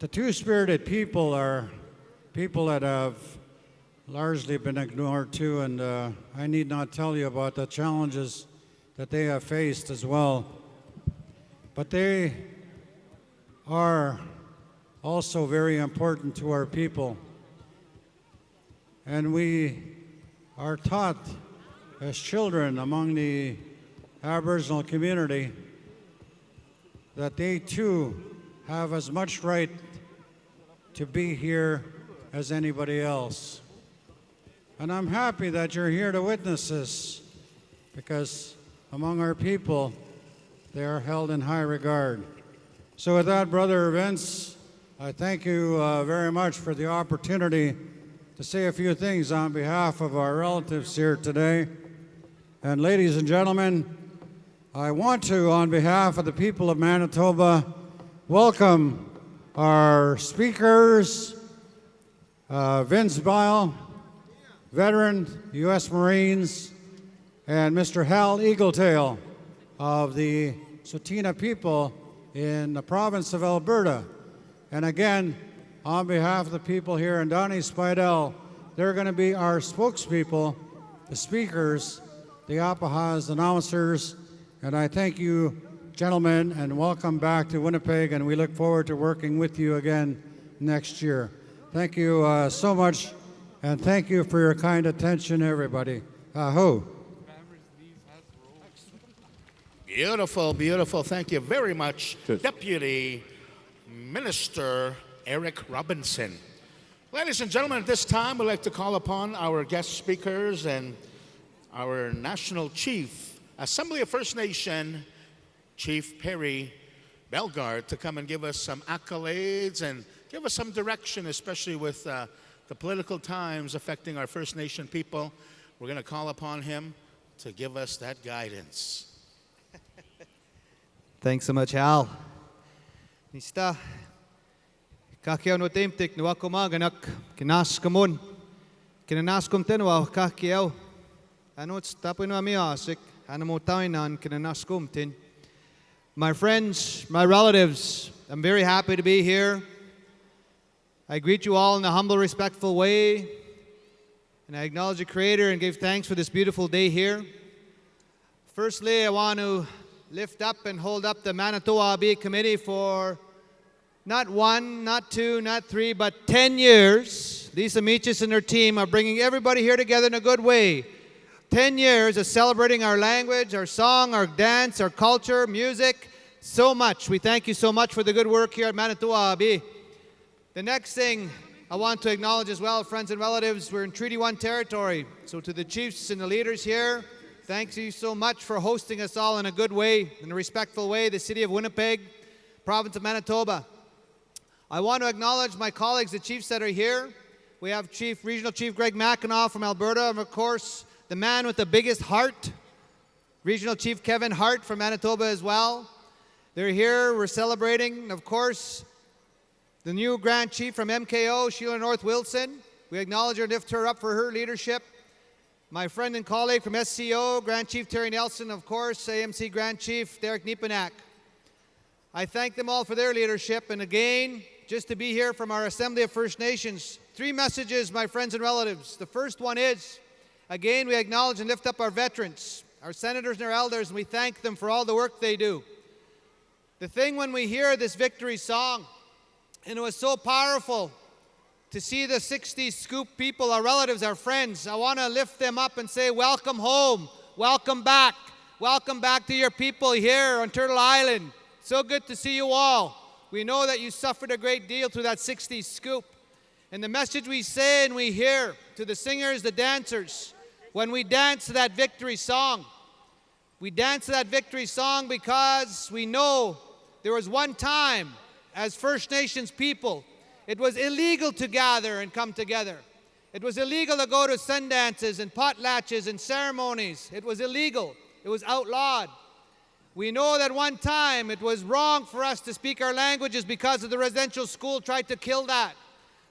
the two-spirited people are people that have largely been ignored too, and I need not tell you about the challenges that they have faced as well. But they are also very important to our people. And we are taught as children among the Aboriginal community that they too have as much right to be here as anybody else. And I'm happy that you're here to witness this, because among our people, They are held in high regard. So with that, Brother Vince, I thank you very much for the opportunity to say a few things on behalf of our relatives here today. And ladies and gentlemen, I want to, on behalf of the people of Manitoba, welcome our speakers, Vince Bile, veteran U.S. Marines, and Mr. Hal Eagletail of the Tsuut'ina people in the province of Alberta. And again, on behalf of the people here, and Donnie Spidell, they're going to be our spokespeople, the speakers, the Apahas announcers, and I thank you, gentlemen, and welcome back to Winnipeg, and we look forward to working with you again next year. Thank you so much, and thank you for your kind attention, everybody. Aho. Beautiful, beautiful. Thank you very much, Deputy Minister Eric Robinson. Ladies and gentlemen, at this time, we'd like to call upon our guest speakers and our National Chief, Assembly of First Nation, Chief Perry Bellegarde, to come and give us some accolades and give us some direction, especially with the political times affecting our First Nation people. We're going to call upon him to give us that guidance. Thanks so much, Hal. Nista. Kakiaw no timtik no ako maganak kinas kamon. Kinanas kom tenwa kakiaw. Ano tapo no amiasik. Ano mo tainan kinanas kom tin. My friends, my relatives, I'm very happy to be here. I greet you all in a humble, respectful way. And I acknowledge the Creator and give thanks for this beautiful day here. Firstly, I want to lift up and hold up the Manito Ahbee Committee for not 1, not 2, not 3, but 10 years. Lisa Meaches and her team are bringing everybody here together in a good way. 10 years of celebrating our language, our song, our dance, our culture, music, so much. We thank you so much for the good work here at Manito Ahbee. The next thing I want to acknowledge as well, friends and relatives, we're in Treaty 1 territory. So to the chiefs and the leaders here, thank you so much for hosting us all in a good way, in a respectful way, the city of Winnipeg, province of Manitoba. I want to acknowledge my colleagues, the chiefs that are here. We have Regional Chief Greg Mackinac from Alberta, and of course, the man with the biggest heart, Regional Chief Kevin Hart from Manitoba as well. They're here, we're celebrating, of course, the new Grand Chief from MKO, Sheila North Wilson. We acknowledge her and lift her up for her leadership. My friend and colleague from SCO, Grand Chief Terry Nelson, of course, AMC Grand Chief Derek Niepanak. I thank them all for their leadership, and again, just to be here from our Assembly of First Nations. 3 messages, my friends and relatives. The first one is, again, we acknowledge and lift up our veterans, our senators and our elders, and we thank them for all the work they do. The thing when we hear this victory song, and it was so powerful to see the 60s Scoop people, our relatives, our friends, I want to lift them up and say, welcome home, welcome back to your people here on Turtle Island. So good to see you all. We know that you suffered a great deal through that 60s Scoop. And the message we say and we hear to the singers, the dancers, when we dance to that victory song, we dance to that victory song because we know there was one time as First Nations people, it was illegal to gather and come together. It was illegal to go to sun dances and potlatches and ceremonies. It was illegal. It was outlawed. We know that one time it was wrong for us to speak our languages because of the residential school tried to kill that.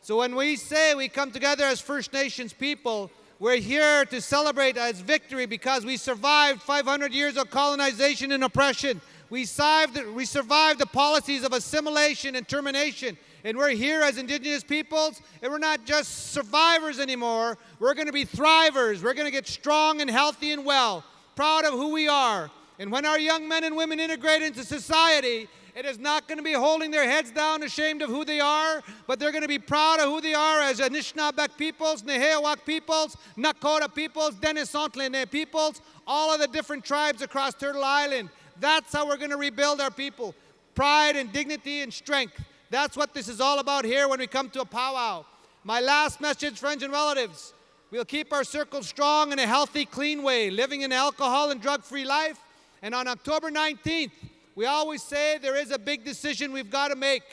So when we say we come together as First Nations people, we're here to celebrate as victory because we survived 500 years of colonization and oppression. We survived the policies of assimilation and termination. And we're here as Indigenous peoples, and we're not just survivors anymore. We're going to be thrivers. We're going to get strong and healthy and well, proud of who we are. And when our young men and women integrate into society, it is not going to be holding their heads down, ashamed of who they are, but they're going to be proud of who they are as Anishinaabeg peoples, Nehewak peoples, Nakota peoples, Denisontlene peoples, all of the different tribes across Turtle Island. That's how we're going to rebuild our people. Pride and dignity and strength. That's what this is all about here when we come to a powwow. My last message, friends and relatives, we'll keep our circle strong in a healthy, clean way, living an alcohol and drug-free life. And on October 19th, we always say there is a big decision we've got to make.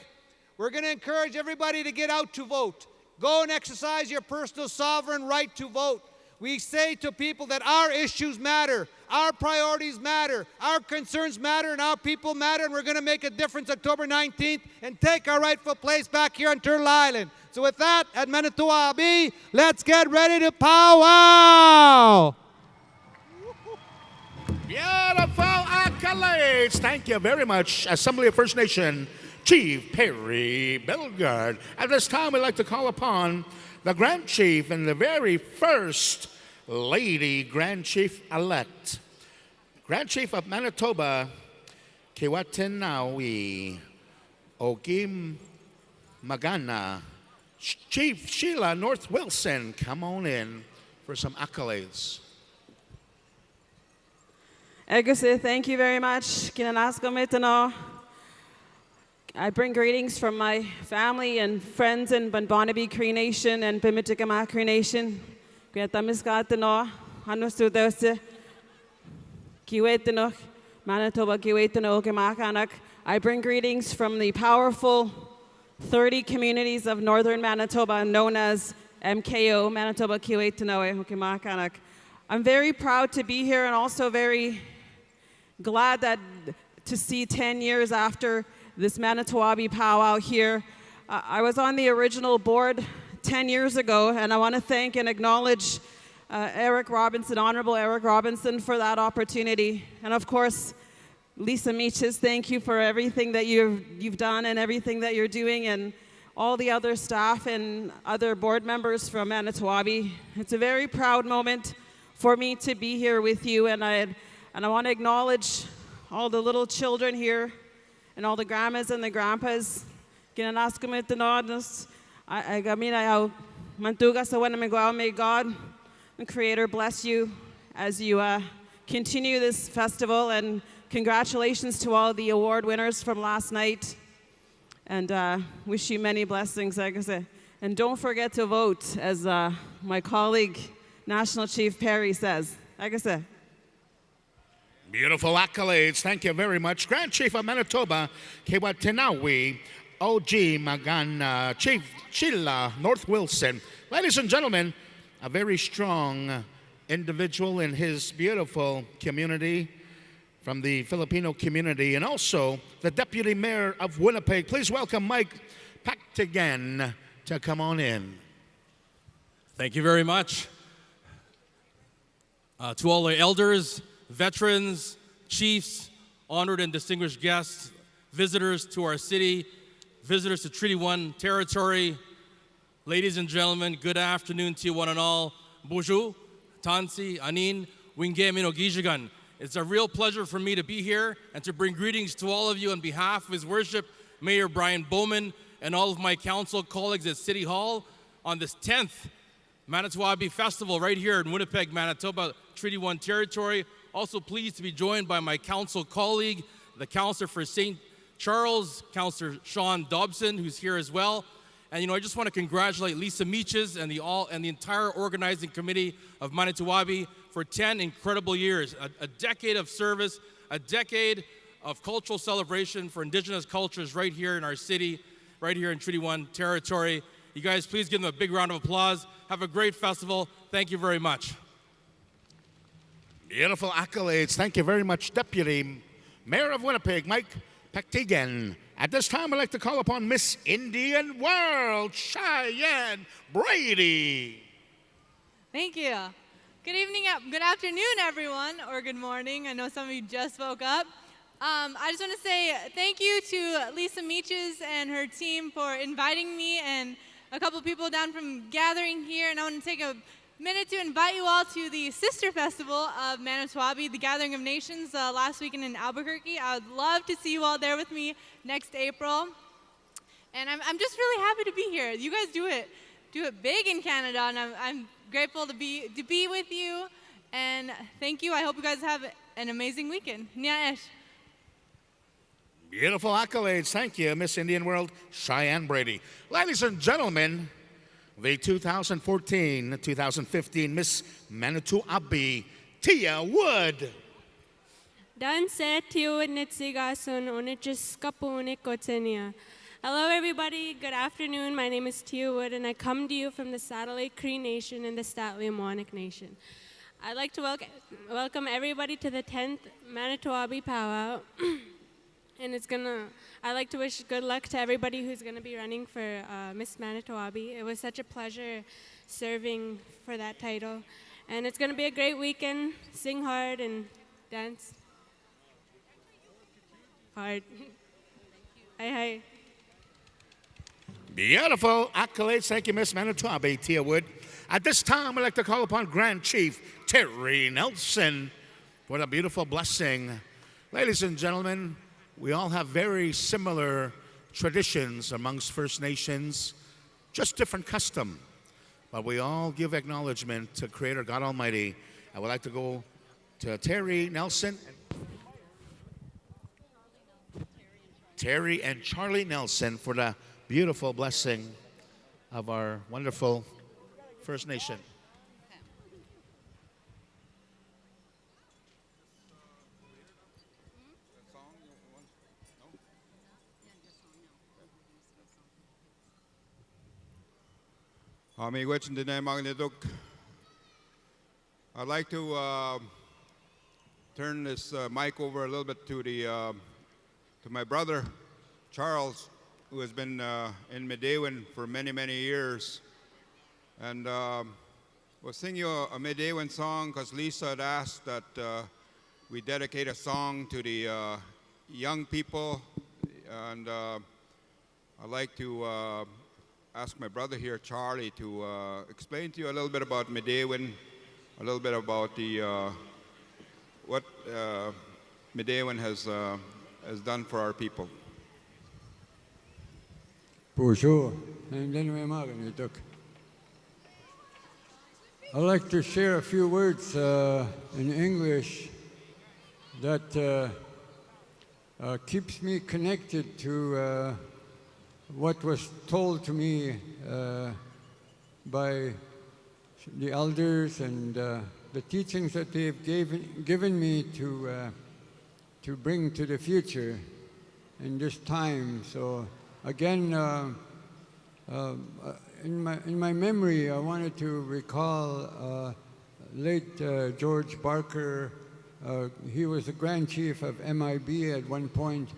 We're going to encourage everybody to get out to vote. Go and exercise your personal sovereign right to vote. We say to people that our issues matter, our priorities matter, our concerns matter, and our people matter, and we're going to make a difference October 19th and take our rightful place back here on Turtle Island. So with that, at Manito Ahbee, let's get ready to powwow! Beautiful accolades. Thank you very much, Assembly of First Nation Chief Perry Bellegarde. At this time, we'd like to call upon the Grand Chief and the very first Lady Grand Chief-elect, Grand Chief of Manitoba, Keewatinawi, Ogim Magana, Chief Sheila North Wilson. Come on in for some accolades. Eguse, thank you very much. Kinanasko Mitano. I bring greetings from my family and friends in Bonbonabee Cree Nation and Pimitikama Cree Nation. Kuyatamiskatano, Hanustudose, Kiwetano, Manitoba Kiwetano, Kimakanak. I bring greetings from the powerful 30 communities of northern Manitoba known as MKO, Manitoba Kiwetano, Kimakanak. I'm very proud to be here and also very glad that to see 10 years after this Manito Ahbee Pow Wow here. I was on the original board 10 years ago, and I want to thank and acknowledge Eric Robinson, Honorable Eric Robinson, for that opportunity. And of course, Lisa Meaches, thank you for everything that you've done and everything that you're doing, and all the other staff and other board members from Manito Ahbee. It's a very proud moment for me to be here with you, and I want to acknowledge all the little children here and all the grandmas and the grandpas. May God, the Creator, bless you as you continue this festival, and congratulations to all the award winners from last night, and wish you many blessings, like I said. And don't forget to vote, as my colleague, National Chief Perry says. Like I said. Beautiful accolades. Thank you very much. Grand Chief of Manitoba, Keewatinawi, O.G. Magana, Chief Sheila North Wilson. Ladies and gentlemen, a very strong individual in his beautiful community from the Filipino community, and also the Deputy Mayor of Winnipeg. Please welcome Mike Pactigan to come on in. Thank you very much. To all the elders, veterans, chiefs, honored and distinguished guests, visitors to our city, visitors to Treaty 1 territory, ladies and gentlemen, good afternoon to you one and all. Bonjour, Tansi, Anin, Wingé Minogijigan. It's a real pleasure for me to be here and to bring greetings to all of you on behalf of His Worship, Mayor Brian Bowman, and all of my council colleagues at City Hall on this 10th Manito Ahbee Festival right here in Winnipeg, Manitoba, Treaty 1 territory. Also pleased to be joined by my council colleague, the Councillor for St. Charles, Councillor Sean Dobson, who's here as well. And I just want to congratulate Lisa Meaches and the entire organizing committee of Manito Ahbee for 10 incredible years, a decade of service, a decade of cultural celebration for Indigenous cultures right here in our city, right here in Treaty 1 territory. You guys, please give them a big round of applause. Have a great festival. Thank you very much. Beautiful accolades. Thank you very much, Deputy Mayor of Winnipeg, Mike Pactigan. At this time, I'd like to call upon Miss Indian World, Cheyenne Brady. Thank you. Good evening, good afternoon, everyone, or good morning. I know some of you just woke up. I just want to say thank you to Lisa Meaches and her team for inviting me and a couple people down from gathering here. And I want to take a minute to invite you all to the Sister Festival of Manito Ahbee, the Gathering of Nations, last weekend in Albuquerque. I would love to see you all there with me next April. And I'm just really happy to be here. You guys do it big in Canada, and I'm grateful to be with you. And thank you. I hope you guys have an amazing weekend. Niaesh. Beautiful accolades. Thank you, Miss Indian World, Cheyenne Brady. Ladies and gentlemen, the 2014-2015 Miss Manito Ahbee, Tia Wood. Danse tiu nitsigasun onichiskapuni. Hello, everybody. Good afternoon. My name is Tia Wood, and I come to you from the Satellite Cree Nation and the Statlewamoanic Nation. I'd like to welcome everybody to the 10th Manito Ahbee Pow Wow. And I'd like to wish good luck to everybody who's going to be running for Miss Manito Ahbee. It was such a pleasure serving for that title. And it's going to be a great weekend. Sing hard and dance hard. Hi, hi. Beautiful accolades. Thank you, Miss Manito Ahbee, Tia Wood. At this time, I'd like to call upon Grand Chief Terry Nelson for a beautiful blessing. Ladies and gentlemen, we all have very similar traditions amongst First Nations, just different custom. But we all give acknowledgement to Creator God Almighty. I would like to go to Terry Nelson. Terry and Charlie Nelson for the beautiful blessing of our wonderful First Nation. I'd like to turn this mic over a little bit to my brother, Charles, who has been in Midewin for many, many years. And we'll sing you a Midewin song because Lisa had asked that we dedicate a song to the young people. And I'd like to ask my brother here, Charlie, to explain to you a little bit about Midewin, a little bit about what Midewin has done for our people. Bonjour. I'd like to share a few words in English that keeps me connected to what was told to me by the elders and the teachings that they've given me to bring to the future in this time. So again, in my memory, I wanted to recall late George Barker. He was the Grand Chief of MIB at one point.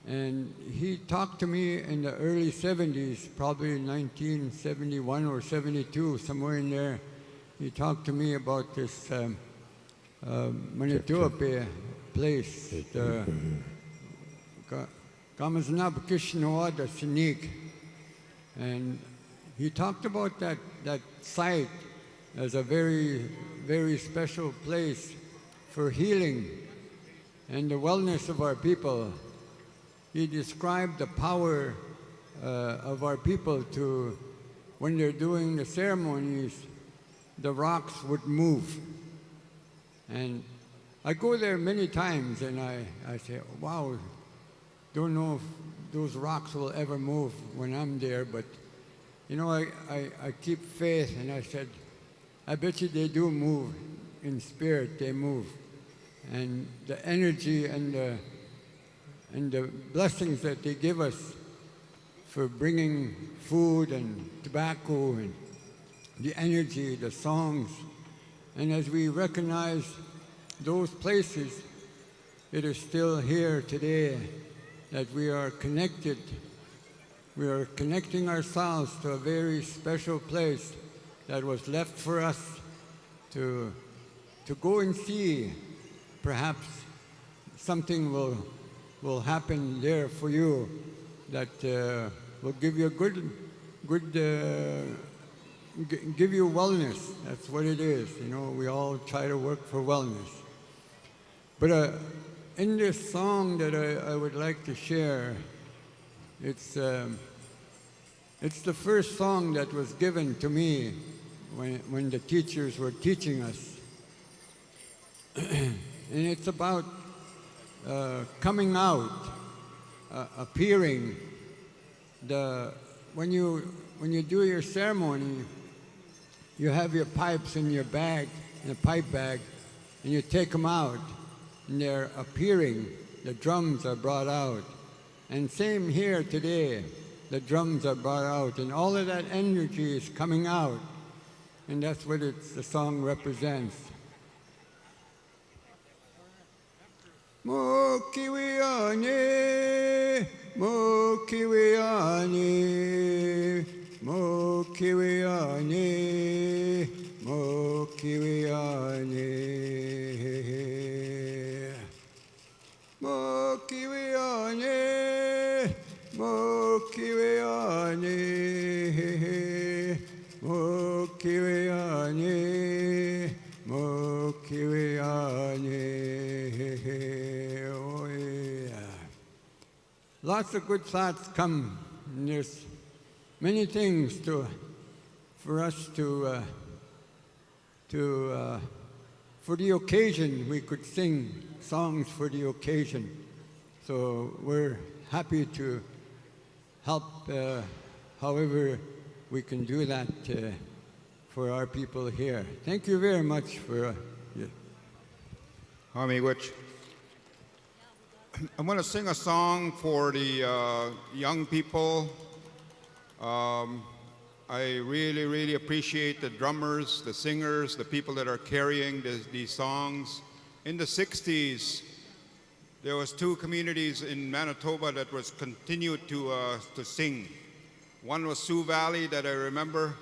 And he talked to me in the early 70s, probably 1971 or 72, somewhere in there. He talked to me about this Manito Ahbee place, the Kamaznab Kishnawada Sinik. And he talked about that site as a very, very special place for healing and the wellness of our people. He described the power of our people to, when they're doing the ceremonies, the rocks would move. And I go there many times and I say, wow, don't know if those rocks will ever move when I'm there, but you know, I keep faith, and I said, I bet you they do move. In spirit, they move. And the energy and the blessings that they give us for bringing food and tobacco and the energy, the songs. And as we recognize those places, it is still here today that we are connected. We are connecting ourselves to a very special place that was left for us to go and see. Perhaps something will happen there for you that will give you give you wellness. That's what it is. You know, we all try to work for wellness. But in this song that I would like to share, it's the first song that was given to me when the teachers were teaching us. And it's about coming out, appearing. When you do your ceremony, you have your pipes in your bag, in a pipe bag, and you take them out. and they're appearing. The drums are brought out. And same here today. The drums are brought out, and all of that energy is coming out. And that's what the song represents. Mokiwiane, Mokiwiane, Mokiwiane, Mokiwiane, Mokiwiane, Mokiwiane, Mokiwiane, Mokiwiane. Oh, yeah. Lots of good thoughts come. And there's many things for us to for the occasion. We could sing songs for the occasion. So we're happy to help however we can do that for our people here. Thank you very much for Which I'm going to sing a song for the young people. I really, really appreciate the drummers, the singers, the people that are carrying these songs. In the 60s, there was two communities in Manitoba that was continued to sing. One was Sioux Valley that I remember.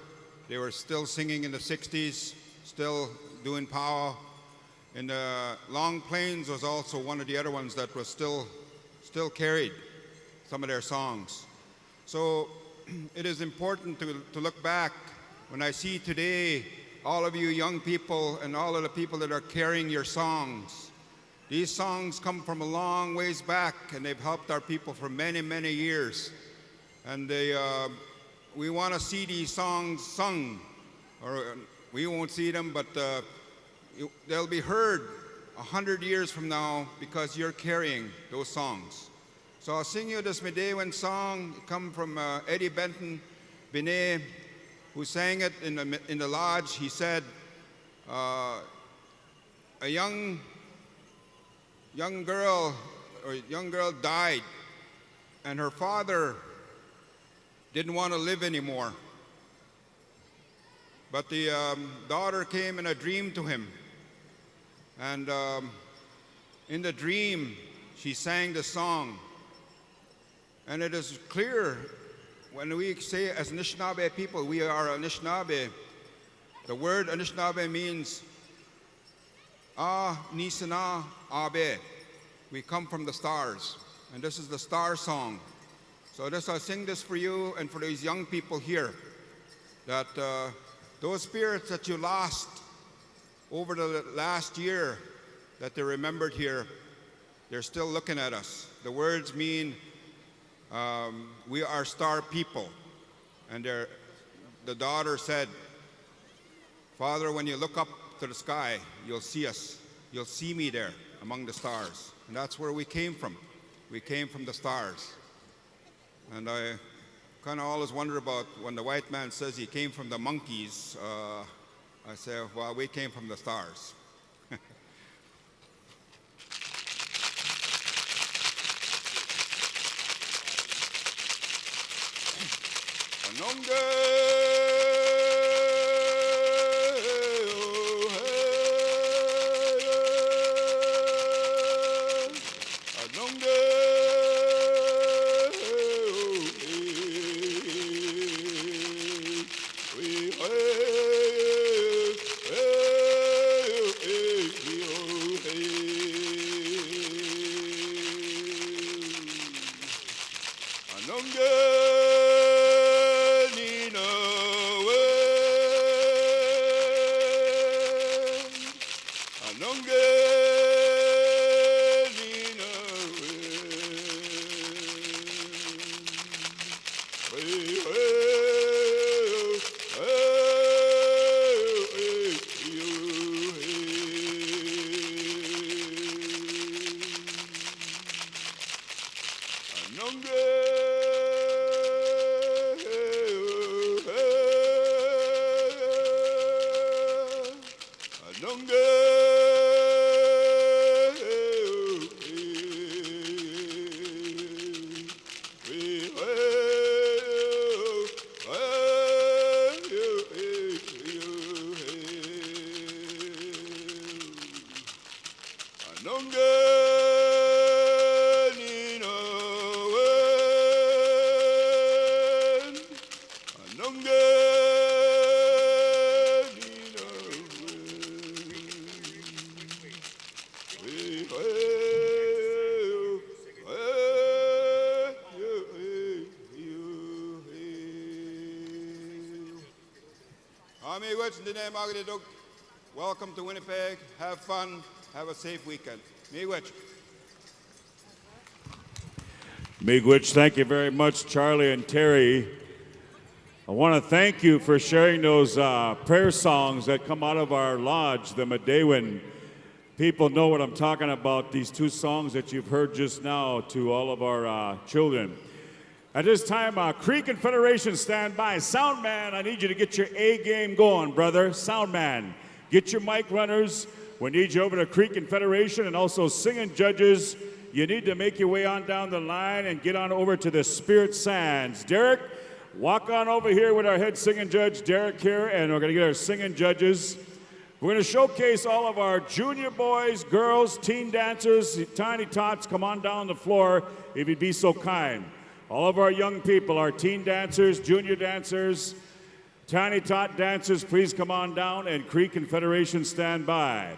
They were still singing in the 60s, still doing powwow. And Long Plains was also one of the other ones that was still carried some of their songs. So it is important to look back when I see today all of you young people and all of the people that are carrying your songs. These songs come from a long ways back, and they've helped our people for many, many years. And we want to see these songs sung, or we won't see them, but they'll be heard 100 years from now because you're carrying those songs. So I'll sing you this Medewan song. It comes from Eddie Benton Binet, who sang it in the lodge. He said, a young girl died, and her father didn't want to live anymore. But the daughter came in a dream to him. And in the dream, she sang the song. And it is clear when we say as Anishinaabe people, we are Anishinaabe. The word Anishinaabe means Nisana Abe. We come from the stars. And this is the star song. So I'll sing this for you and for these young people here, that those spirits that you lost over the last year, that they remembered here, they're still looking at us. The words mean we are star people. And the daughter said, Father, when you look up to the sky, you'll see us. You'll see me there among the stars. And that's where we came from. We came from the stars. And I kind of always wonder about when the white man says he came from the monkeys. I say, well, we came from the stars. Welcome to Winnipeg. Have fun. Have a safe weekend. Miigwech. Miigwech, thank you very much, Charlie and Terry. I want to thank you for sharing those prayer songs that come out of our lodge, the Medewan. People know what I'm talking about, these two songs that you've heard just now to all of our children. At this time, Cree Confederation, stand by. Sound man, I need you to get your A game going, brother. Sound man, get your mic runners. We need you over to Cree Confederation, and also singing judges. You need to make your way on down the line and get on over to the Spirit Sands. Derek, walk on over here with our head singing judge, Derek here, and we're going to get our singing judges. We're going to showcase all of our junior boys, girls, teen dancers, tiny tots. Come on down the floor if you'd be so kind. All of our young people, our teen dancers, junior dancers, tiny tot dancers, please come on down, and Cree Confederation stand by.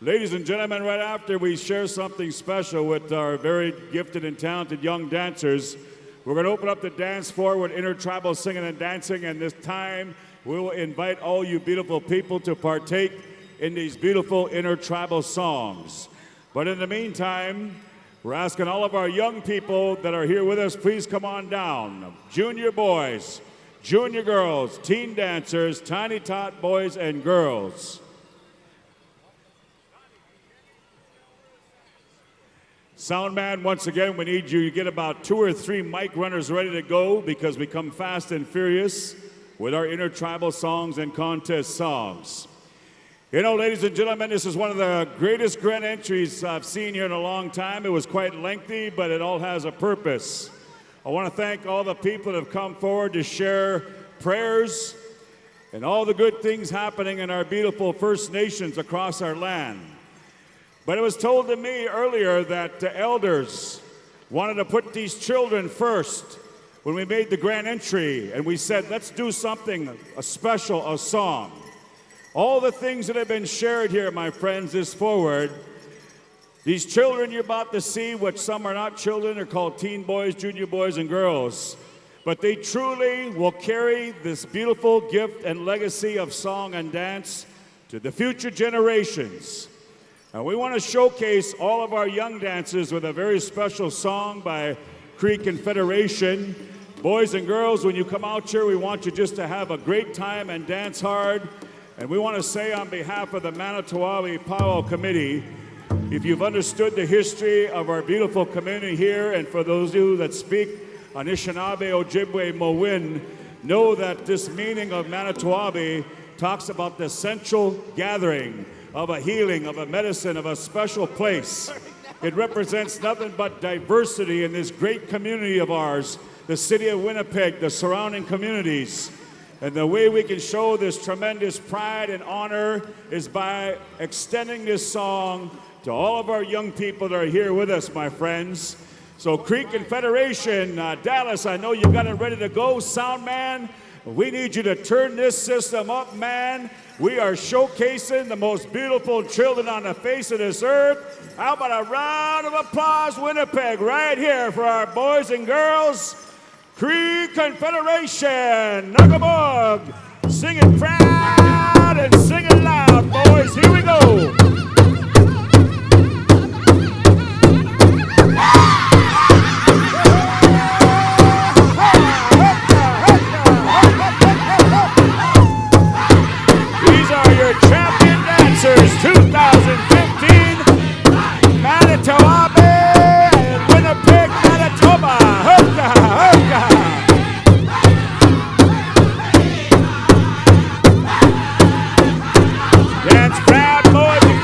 Ladies and gentlemen, right after we share something special with our very gifted and talented young dancers, we're going to open up the dance floor with Intertribal singing and dancing, and this time we will invite all you beautiful people to partake in these beautiful Intertribal songs. But in the meantime, we're asking all of our young people that are here with us, please come on down. Junior boys, junior girls, teen dancers, tiny tot boys and girls. Sound man, once again, we need you to get about 2 or 3 mic runners ready to go, because we come fast and furious with our Intertribal songs and contest songs. You know, ladies and gentlemen, this is one of the greatest grand entries I've seen here in a long time. It was quite lengthy, but it all has a purpose. I want to thank all the people that have come forward to share prayers and all the good things happening in our beautiful First Nations across our land. But it was told to me earlier that the elders wanted to put these children first when we made the grand entry, and we said, let's do something, a special, a song. All the things that have been shared here, my friends, is forward. These children you're about to see, which some are not children, are called teen boys, junior boys, and girls. But they truly will carry this beautiful gift and legacy of song and dance to the future generations. And we want to showcase all of our young dancers with a very special song by Cree Confederation. Boys and girls, when you come out here, we want you just to have a great time and dance hard. And we want to say on behalf of the Manito Ahbee Pow Wow Committee, if you've understood the history of our beautiful community here, and for those of you that speak Anishinaabe, Ojibwe, Mowin, know that this meaning of Manito Ahbee talks about the central gathering of a healing, of a medicine, of a special place. It represents nothing but diversity in this great community of ours, the city of Winnipeg, the surrounding communities. And the way we can show this tremendous pride and honor is by extending this song to all of our young people that are here with us, my friends. So Cree Confederation, Dallas, I know you got it ready to go. Sound man, we need you to turn this system up, man. We are showcasing the most beautiful children on the face of this earth. How about a round of applause, Winnipeg, right here for our boys and girls, Cree Confederation, Nugabog. Sing it proud and sing it loud, boys. Here we go. These are your champion dancers, 2015, Manito Ahbee and Winnipeg, Manitoba. Hoka, hoka. Dance proud, boys and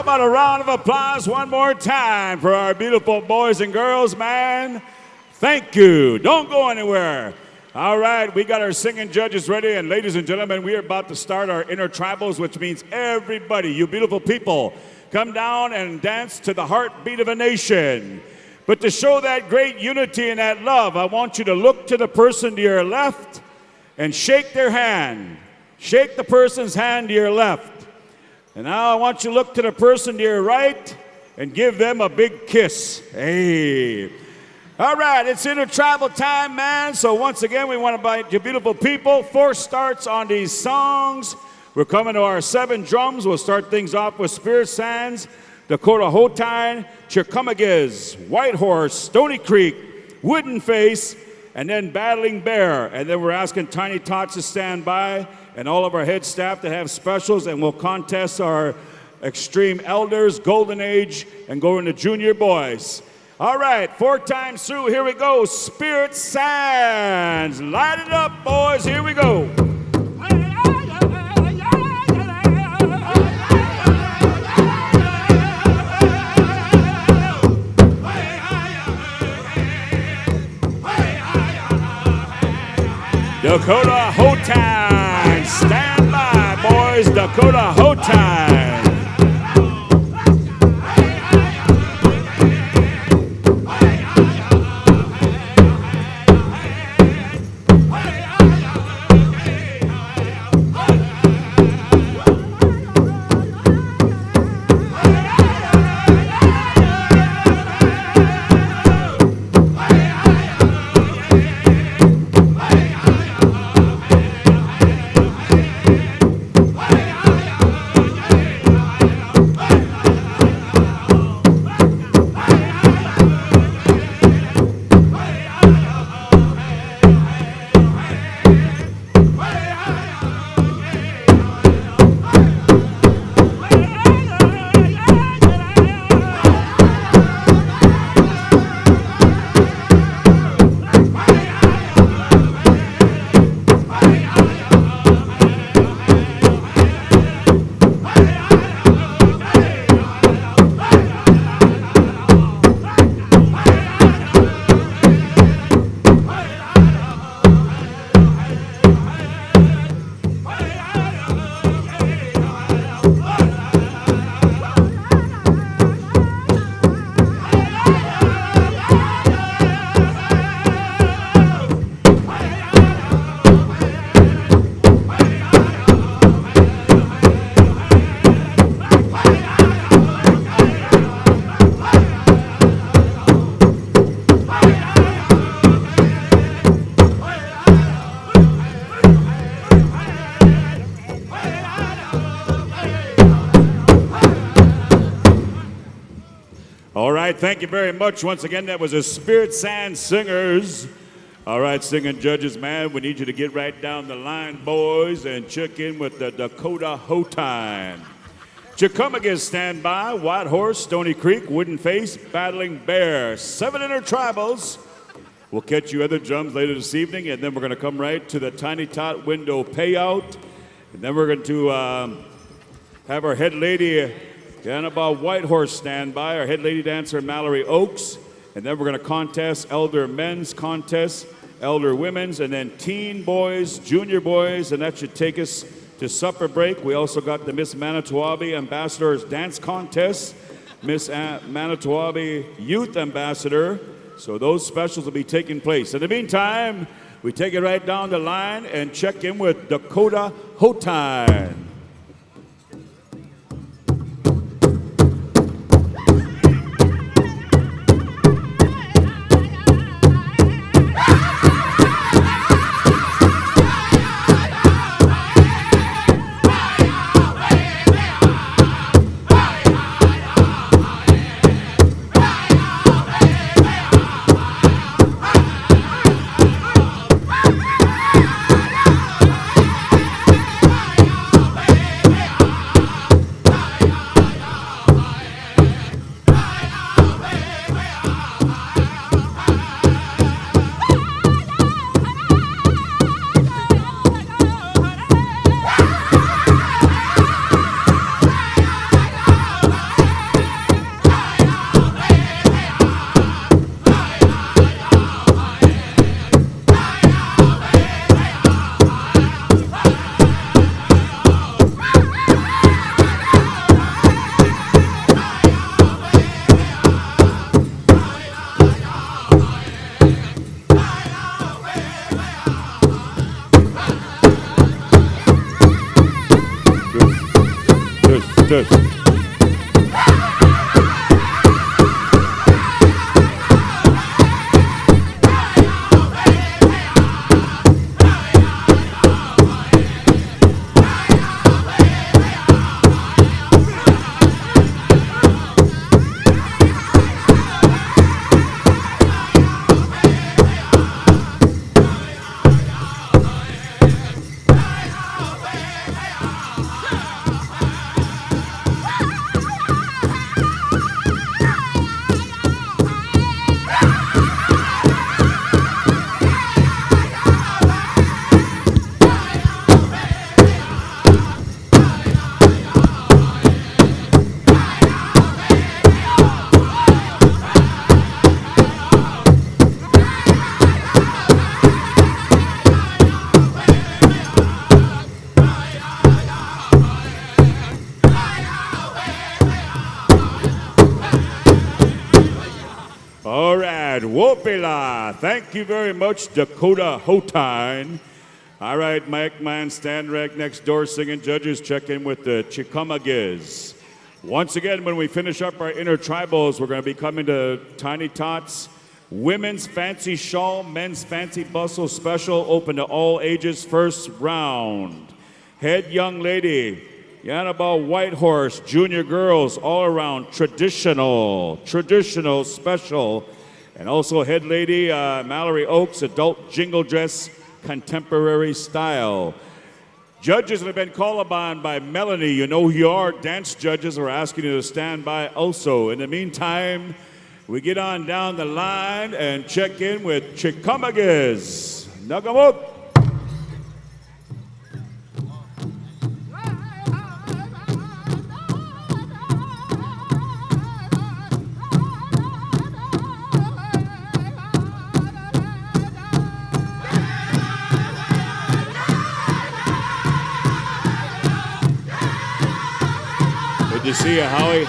about a round of applause one more time for our beautiful boys and girls, man? Thank you. Don't go anywhere. All right, we got our singing judges ready, and ladies and gentlemen, we are about to start our Intertribals, which means everybody, you beautiful people, come down and dance to the heartbeat of a nation. But to show that great unity and that love, I want you to look to the person to your left and shake their hand. Shake the person's hand to your left. And now I want you to look to the person to your right and give them a big kiss. Hey. All right, it's Intertribal time, man. So once again, we want to invite you beautiful people. 4 starts on these songs. We're coming to our 7 drums. We'll start things off with Spirit Sands, Dakota Hotine, Chickamaugiz, White Horse, Stony Creek, Wooden Face, and then Battling Bear. And then we're asking Tiny Tots to stand by and all of our head staff to have specials, and we'll contest our Extreme Elders, Golden Age, and go into Junior Boys. All right, 4 times through, here we go. Spirit Sands. Light it up, boys. Here we go. Dakota Hotine. Stand by, boys. Dakota Hotine. Thank you very much. Once again, that was the Spirit Sand Singers. All right, singing judges, man, we need you to get right down the line, boys, and check in with the Dakota Hotine. Chickamaugiz stand by, White Horse, Stony Creek, Wooden Face, Battling Bear. 7 Intertribals. We'll catch you other drums later this evening, and then we're going to come right to the Tiny Tot window payout. And then we're going to have our head lady, Annabelle White Horse, stand by, our head lady dancer, Mallory Oakes. And then we're going to contest elder men's contest, elder women's, and then teen boys, junior boys, and that should take us to supper break. We also got the Miss Manito Ahbee Ambassadors Dance Contest, Miss Manito Ahbee Youth Ambassador. So those specials will be taking place. In the meantime, we take it right down the line and check in with Dakota Hotine. test. All right, Wopila. Thank you very much, Dakota Hotine. All right, Mike Man, stand right next door, singing judges, check in with the Chickamaugiz. Once again, when we finish up our intertribals, we're going to be coming to Tiny Tots. Women's Fancy Shawl, Men's Fancy Bustle Special, open to all ages, first round. Head Young Lady, Yanabal Whitehorse, Junior Girls, all around traditional special. And also Head Lady, Mallory Oaks, Adult Jingle Dress, Contemporary Style. Judges that have been called upon by Melanie, you know who you are. Dance judges are asking you to stand by also. In the meantime, we get on down the line and check in with Chickamaugiz. Nagamuk. Good to see you, Howie.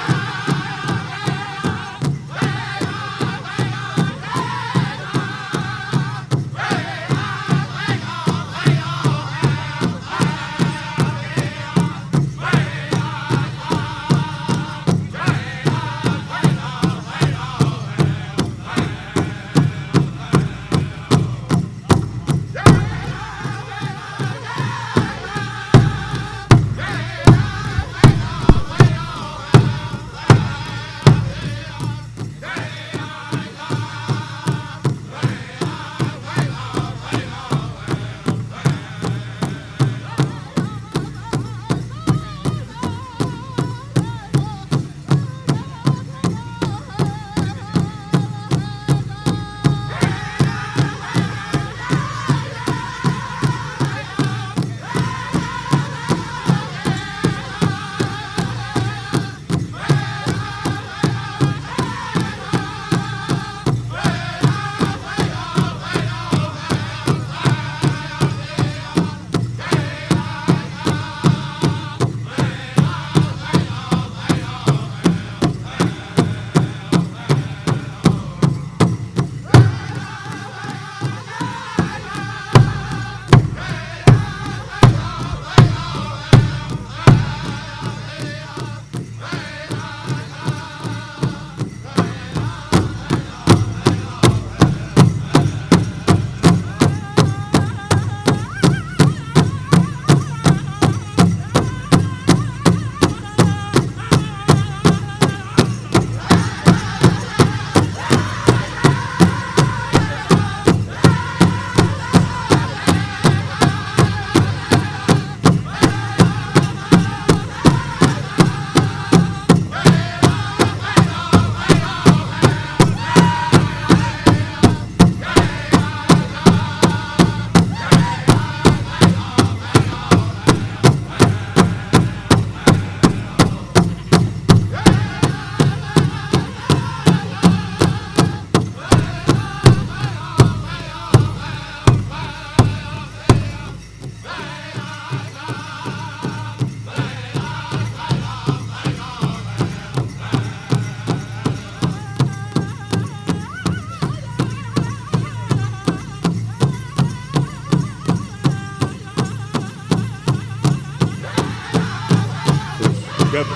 Yep.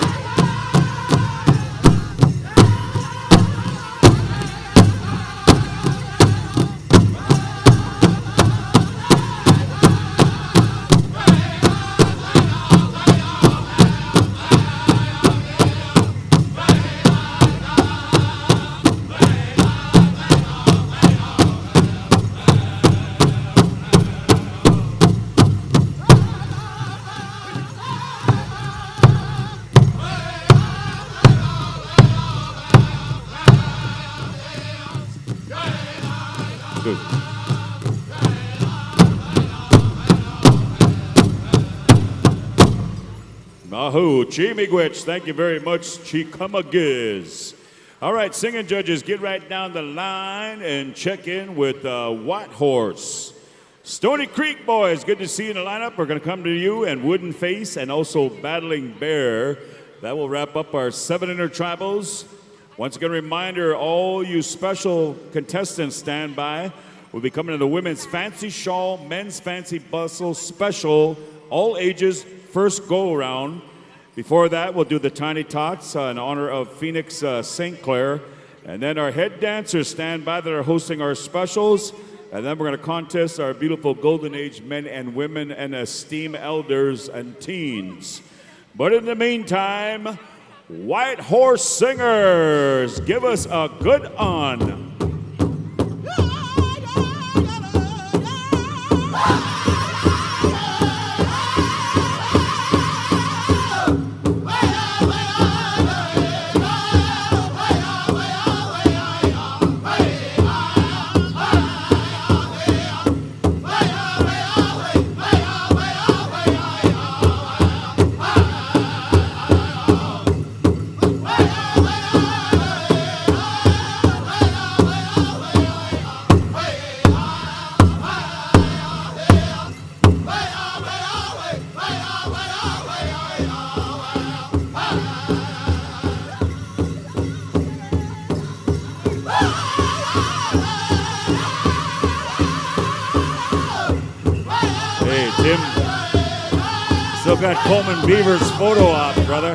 Good. Mahu, Chimigwich, thank you very much, Chikamagiz. All right, singing judges, get right down the line and check in with White Horse. Stony Creek boys, good to see you in the lineup. We're going to come to you, and Wooden Face, and also Battling Bear. That will wrap up our 7 intertribals. Once again, a reminder, all you special contestants stand by. We'll be coming to the women's fancy shawl, men's fancy bustle special, all ages, first go around. Before that, we'll do the Tiny Tots in honor of Phoenix St. Clair. And then our head dancers stand by that are hosting our specials. And then we're going to contest our beautiful Golden Age men and women and esteemed elders and teens. But in the meantime, White Horse Singers, give us a good on. Tim, still got Coleman Beaver's photo op, brother.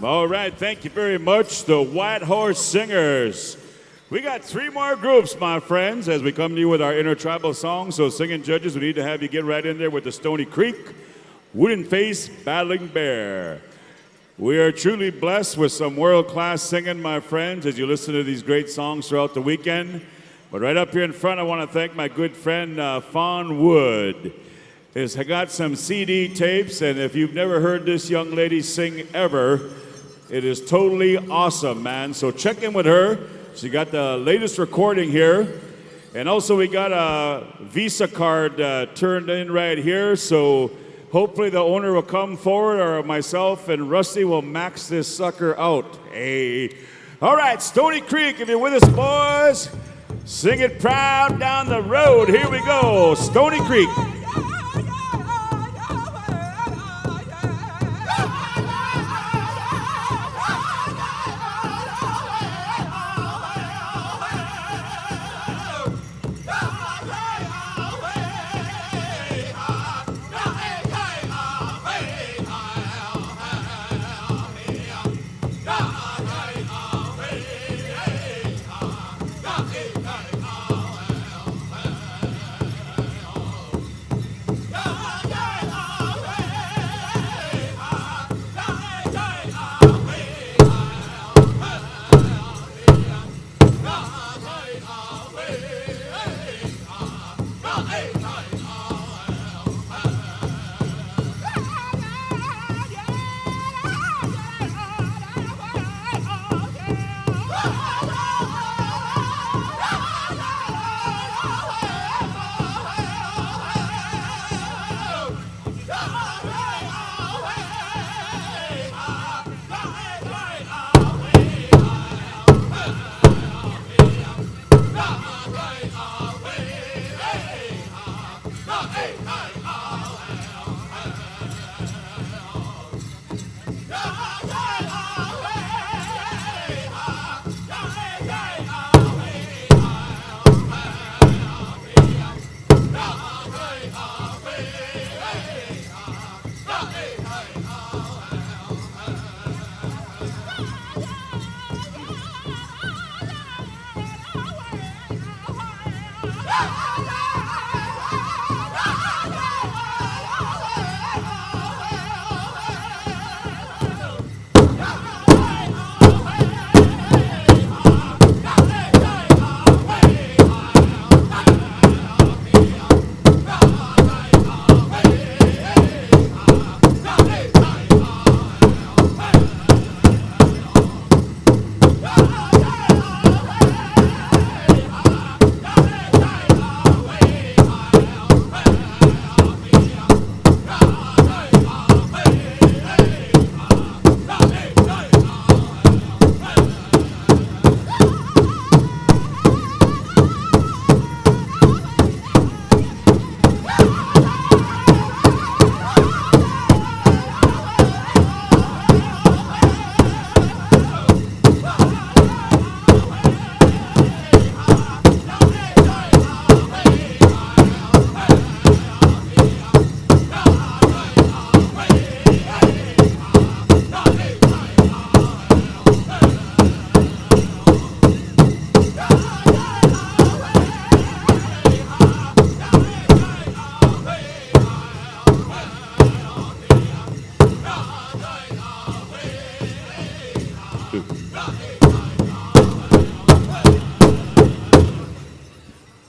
All right, thank you very much, the White Horse Singers. We got 3 more groups, my friends, as we come to you with our intertribal songs. So singing judges, we need to have you get right in there with the Stony Creek, Wooden Face, Battling Bear. We are truly blessed with some world-class singing, my friends, as you listen to these great songs throughout the weekend. But right up here in front, I want to thank my good friend, Fawn Wood. He's got some CD tapes, and if you've never heard this young lady sing ever, it is totally awesome, man. So check in with her. She got the latest recording here. And also we got a Visa card turned in right here. So hopefully the owner will come forward, or myself and Rusty will max this sucker out. Hey. All right, Stony Creek, if you're with us, boys, sing it proud down the road. Here we go, Stony Creek.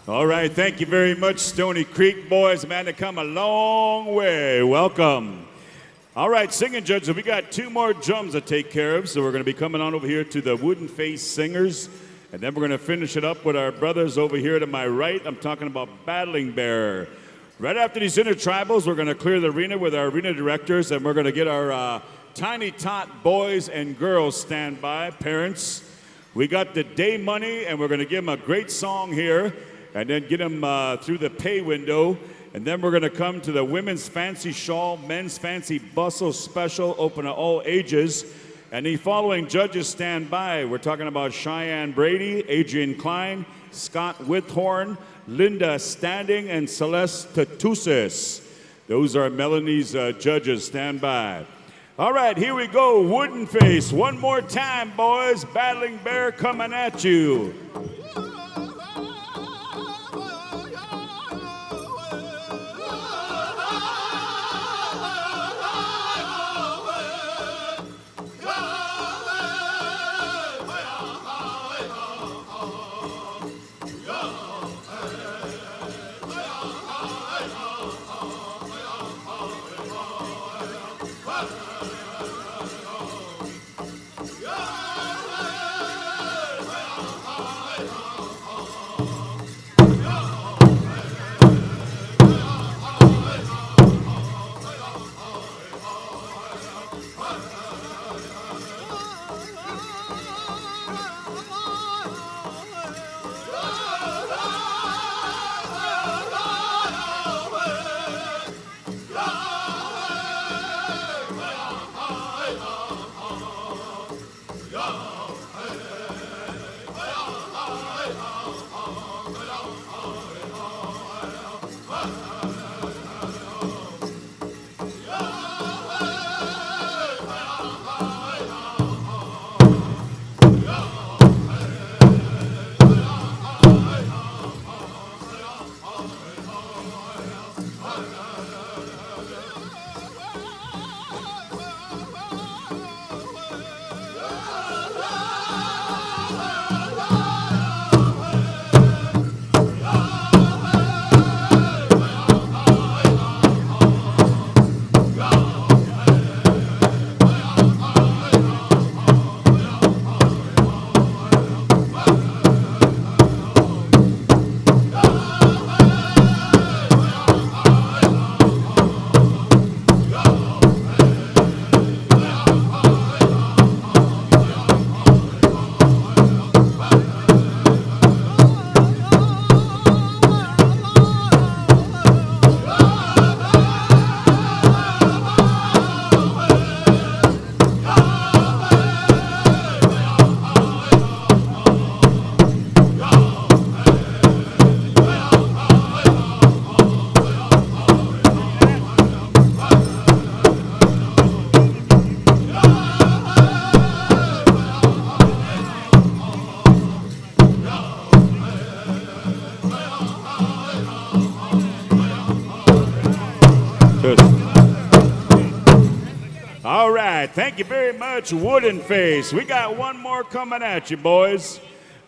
All right, thank you very much, Stony Creek boys. Man, to come a long way. Welcome. All right, singing judges, we got 2 more drums to take care of, so we're going to be coming on over here to the Wooden Face Singers, and then we're going to finish it up with our brothers over here to my right. I'm talking about Battling Bear. Right after these Intertribals, we're going to clear the arena with our arena directors, and we're going to get our Tiny Tot boys and girls stand by. Parents, we got the day money, and we're going to give them a great song here, and then get them through the pay window. And then we're going to come to the women's fancy shawl, men's fancy bustle special, open to all ages. And the following judges stand by. We're talking about Cheyenne Brady, Adrian Klein, Scott Withorn, Linda Standing, and Celeste Tatusis. Those are Melanie's judges. Stand by. All right, here we go. Wooden Face. One more time, boys. Battling Bear coming at you. thank you very much, Wooden Face. We got one more coming at you, boys.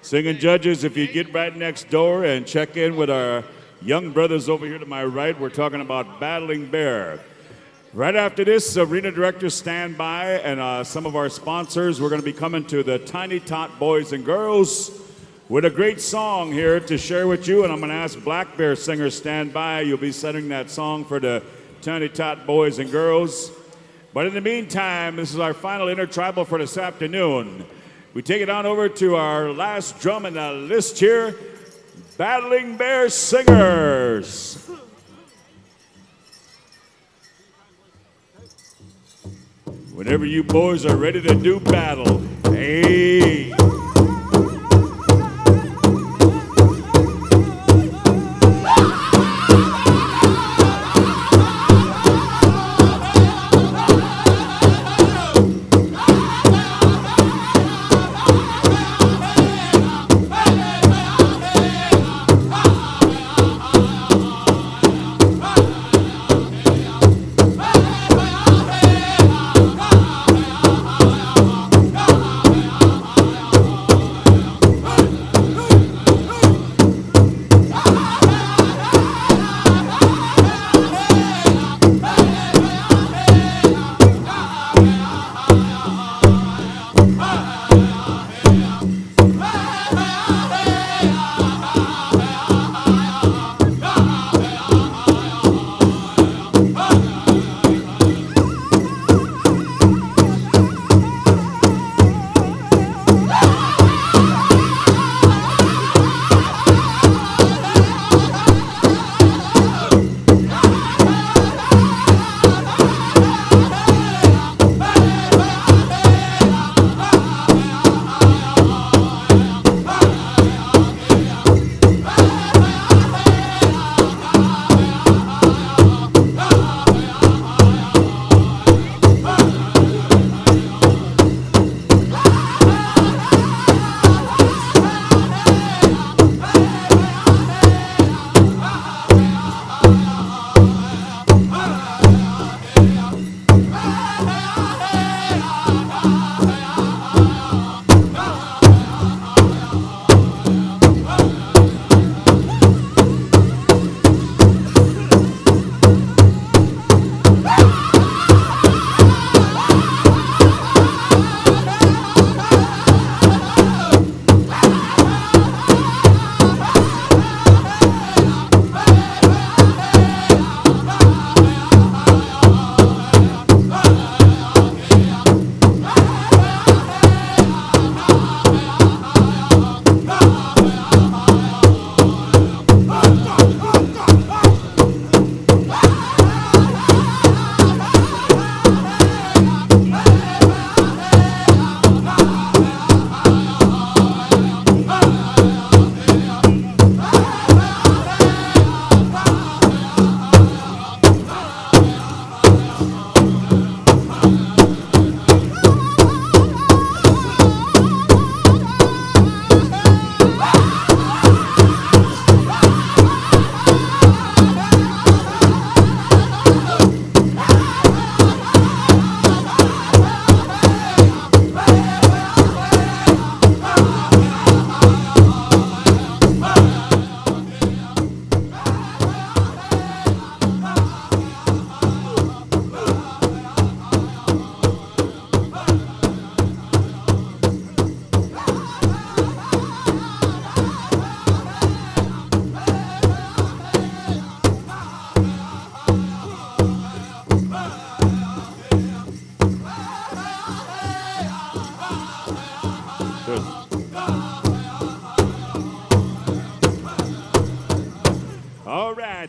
Singing judges, if you get right next door and check in with our young brothers over here to my right, we're talking about Battling Bear. Right after this, arena directors stand by, and some of our sponsors, we're going to be coming to the Tiny Tot Boys and Girls with a great song here to share with you, and I'm going to ask Black Bear singers stand by. You'll be sending that song for the Tiny Tot Boys and Girls. But in the meantime, this is our final Intertribal for this afternoon. We take it on over to our last drum in the list here, Battling Bear Singers. Whenever you boys are ready to do battle, hey.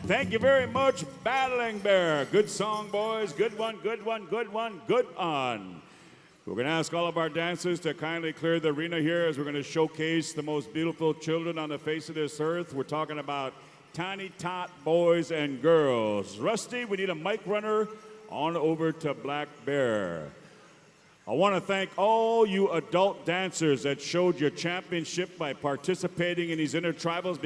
Thank you very much, Battling Bear. Good song, boys. Good one, good one, good one, good on. We're going to ask all of our dancers to kindly clear the arena here as we're going to showcase the most beautiful children on the face of this earth. We're talking about Tiny Tot boys and girls. Rusty, we need a mic runner on over to Black Bear. I want to thank all you adult dancers that showed your championship by participating in these intertribals.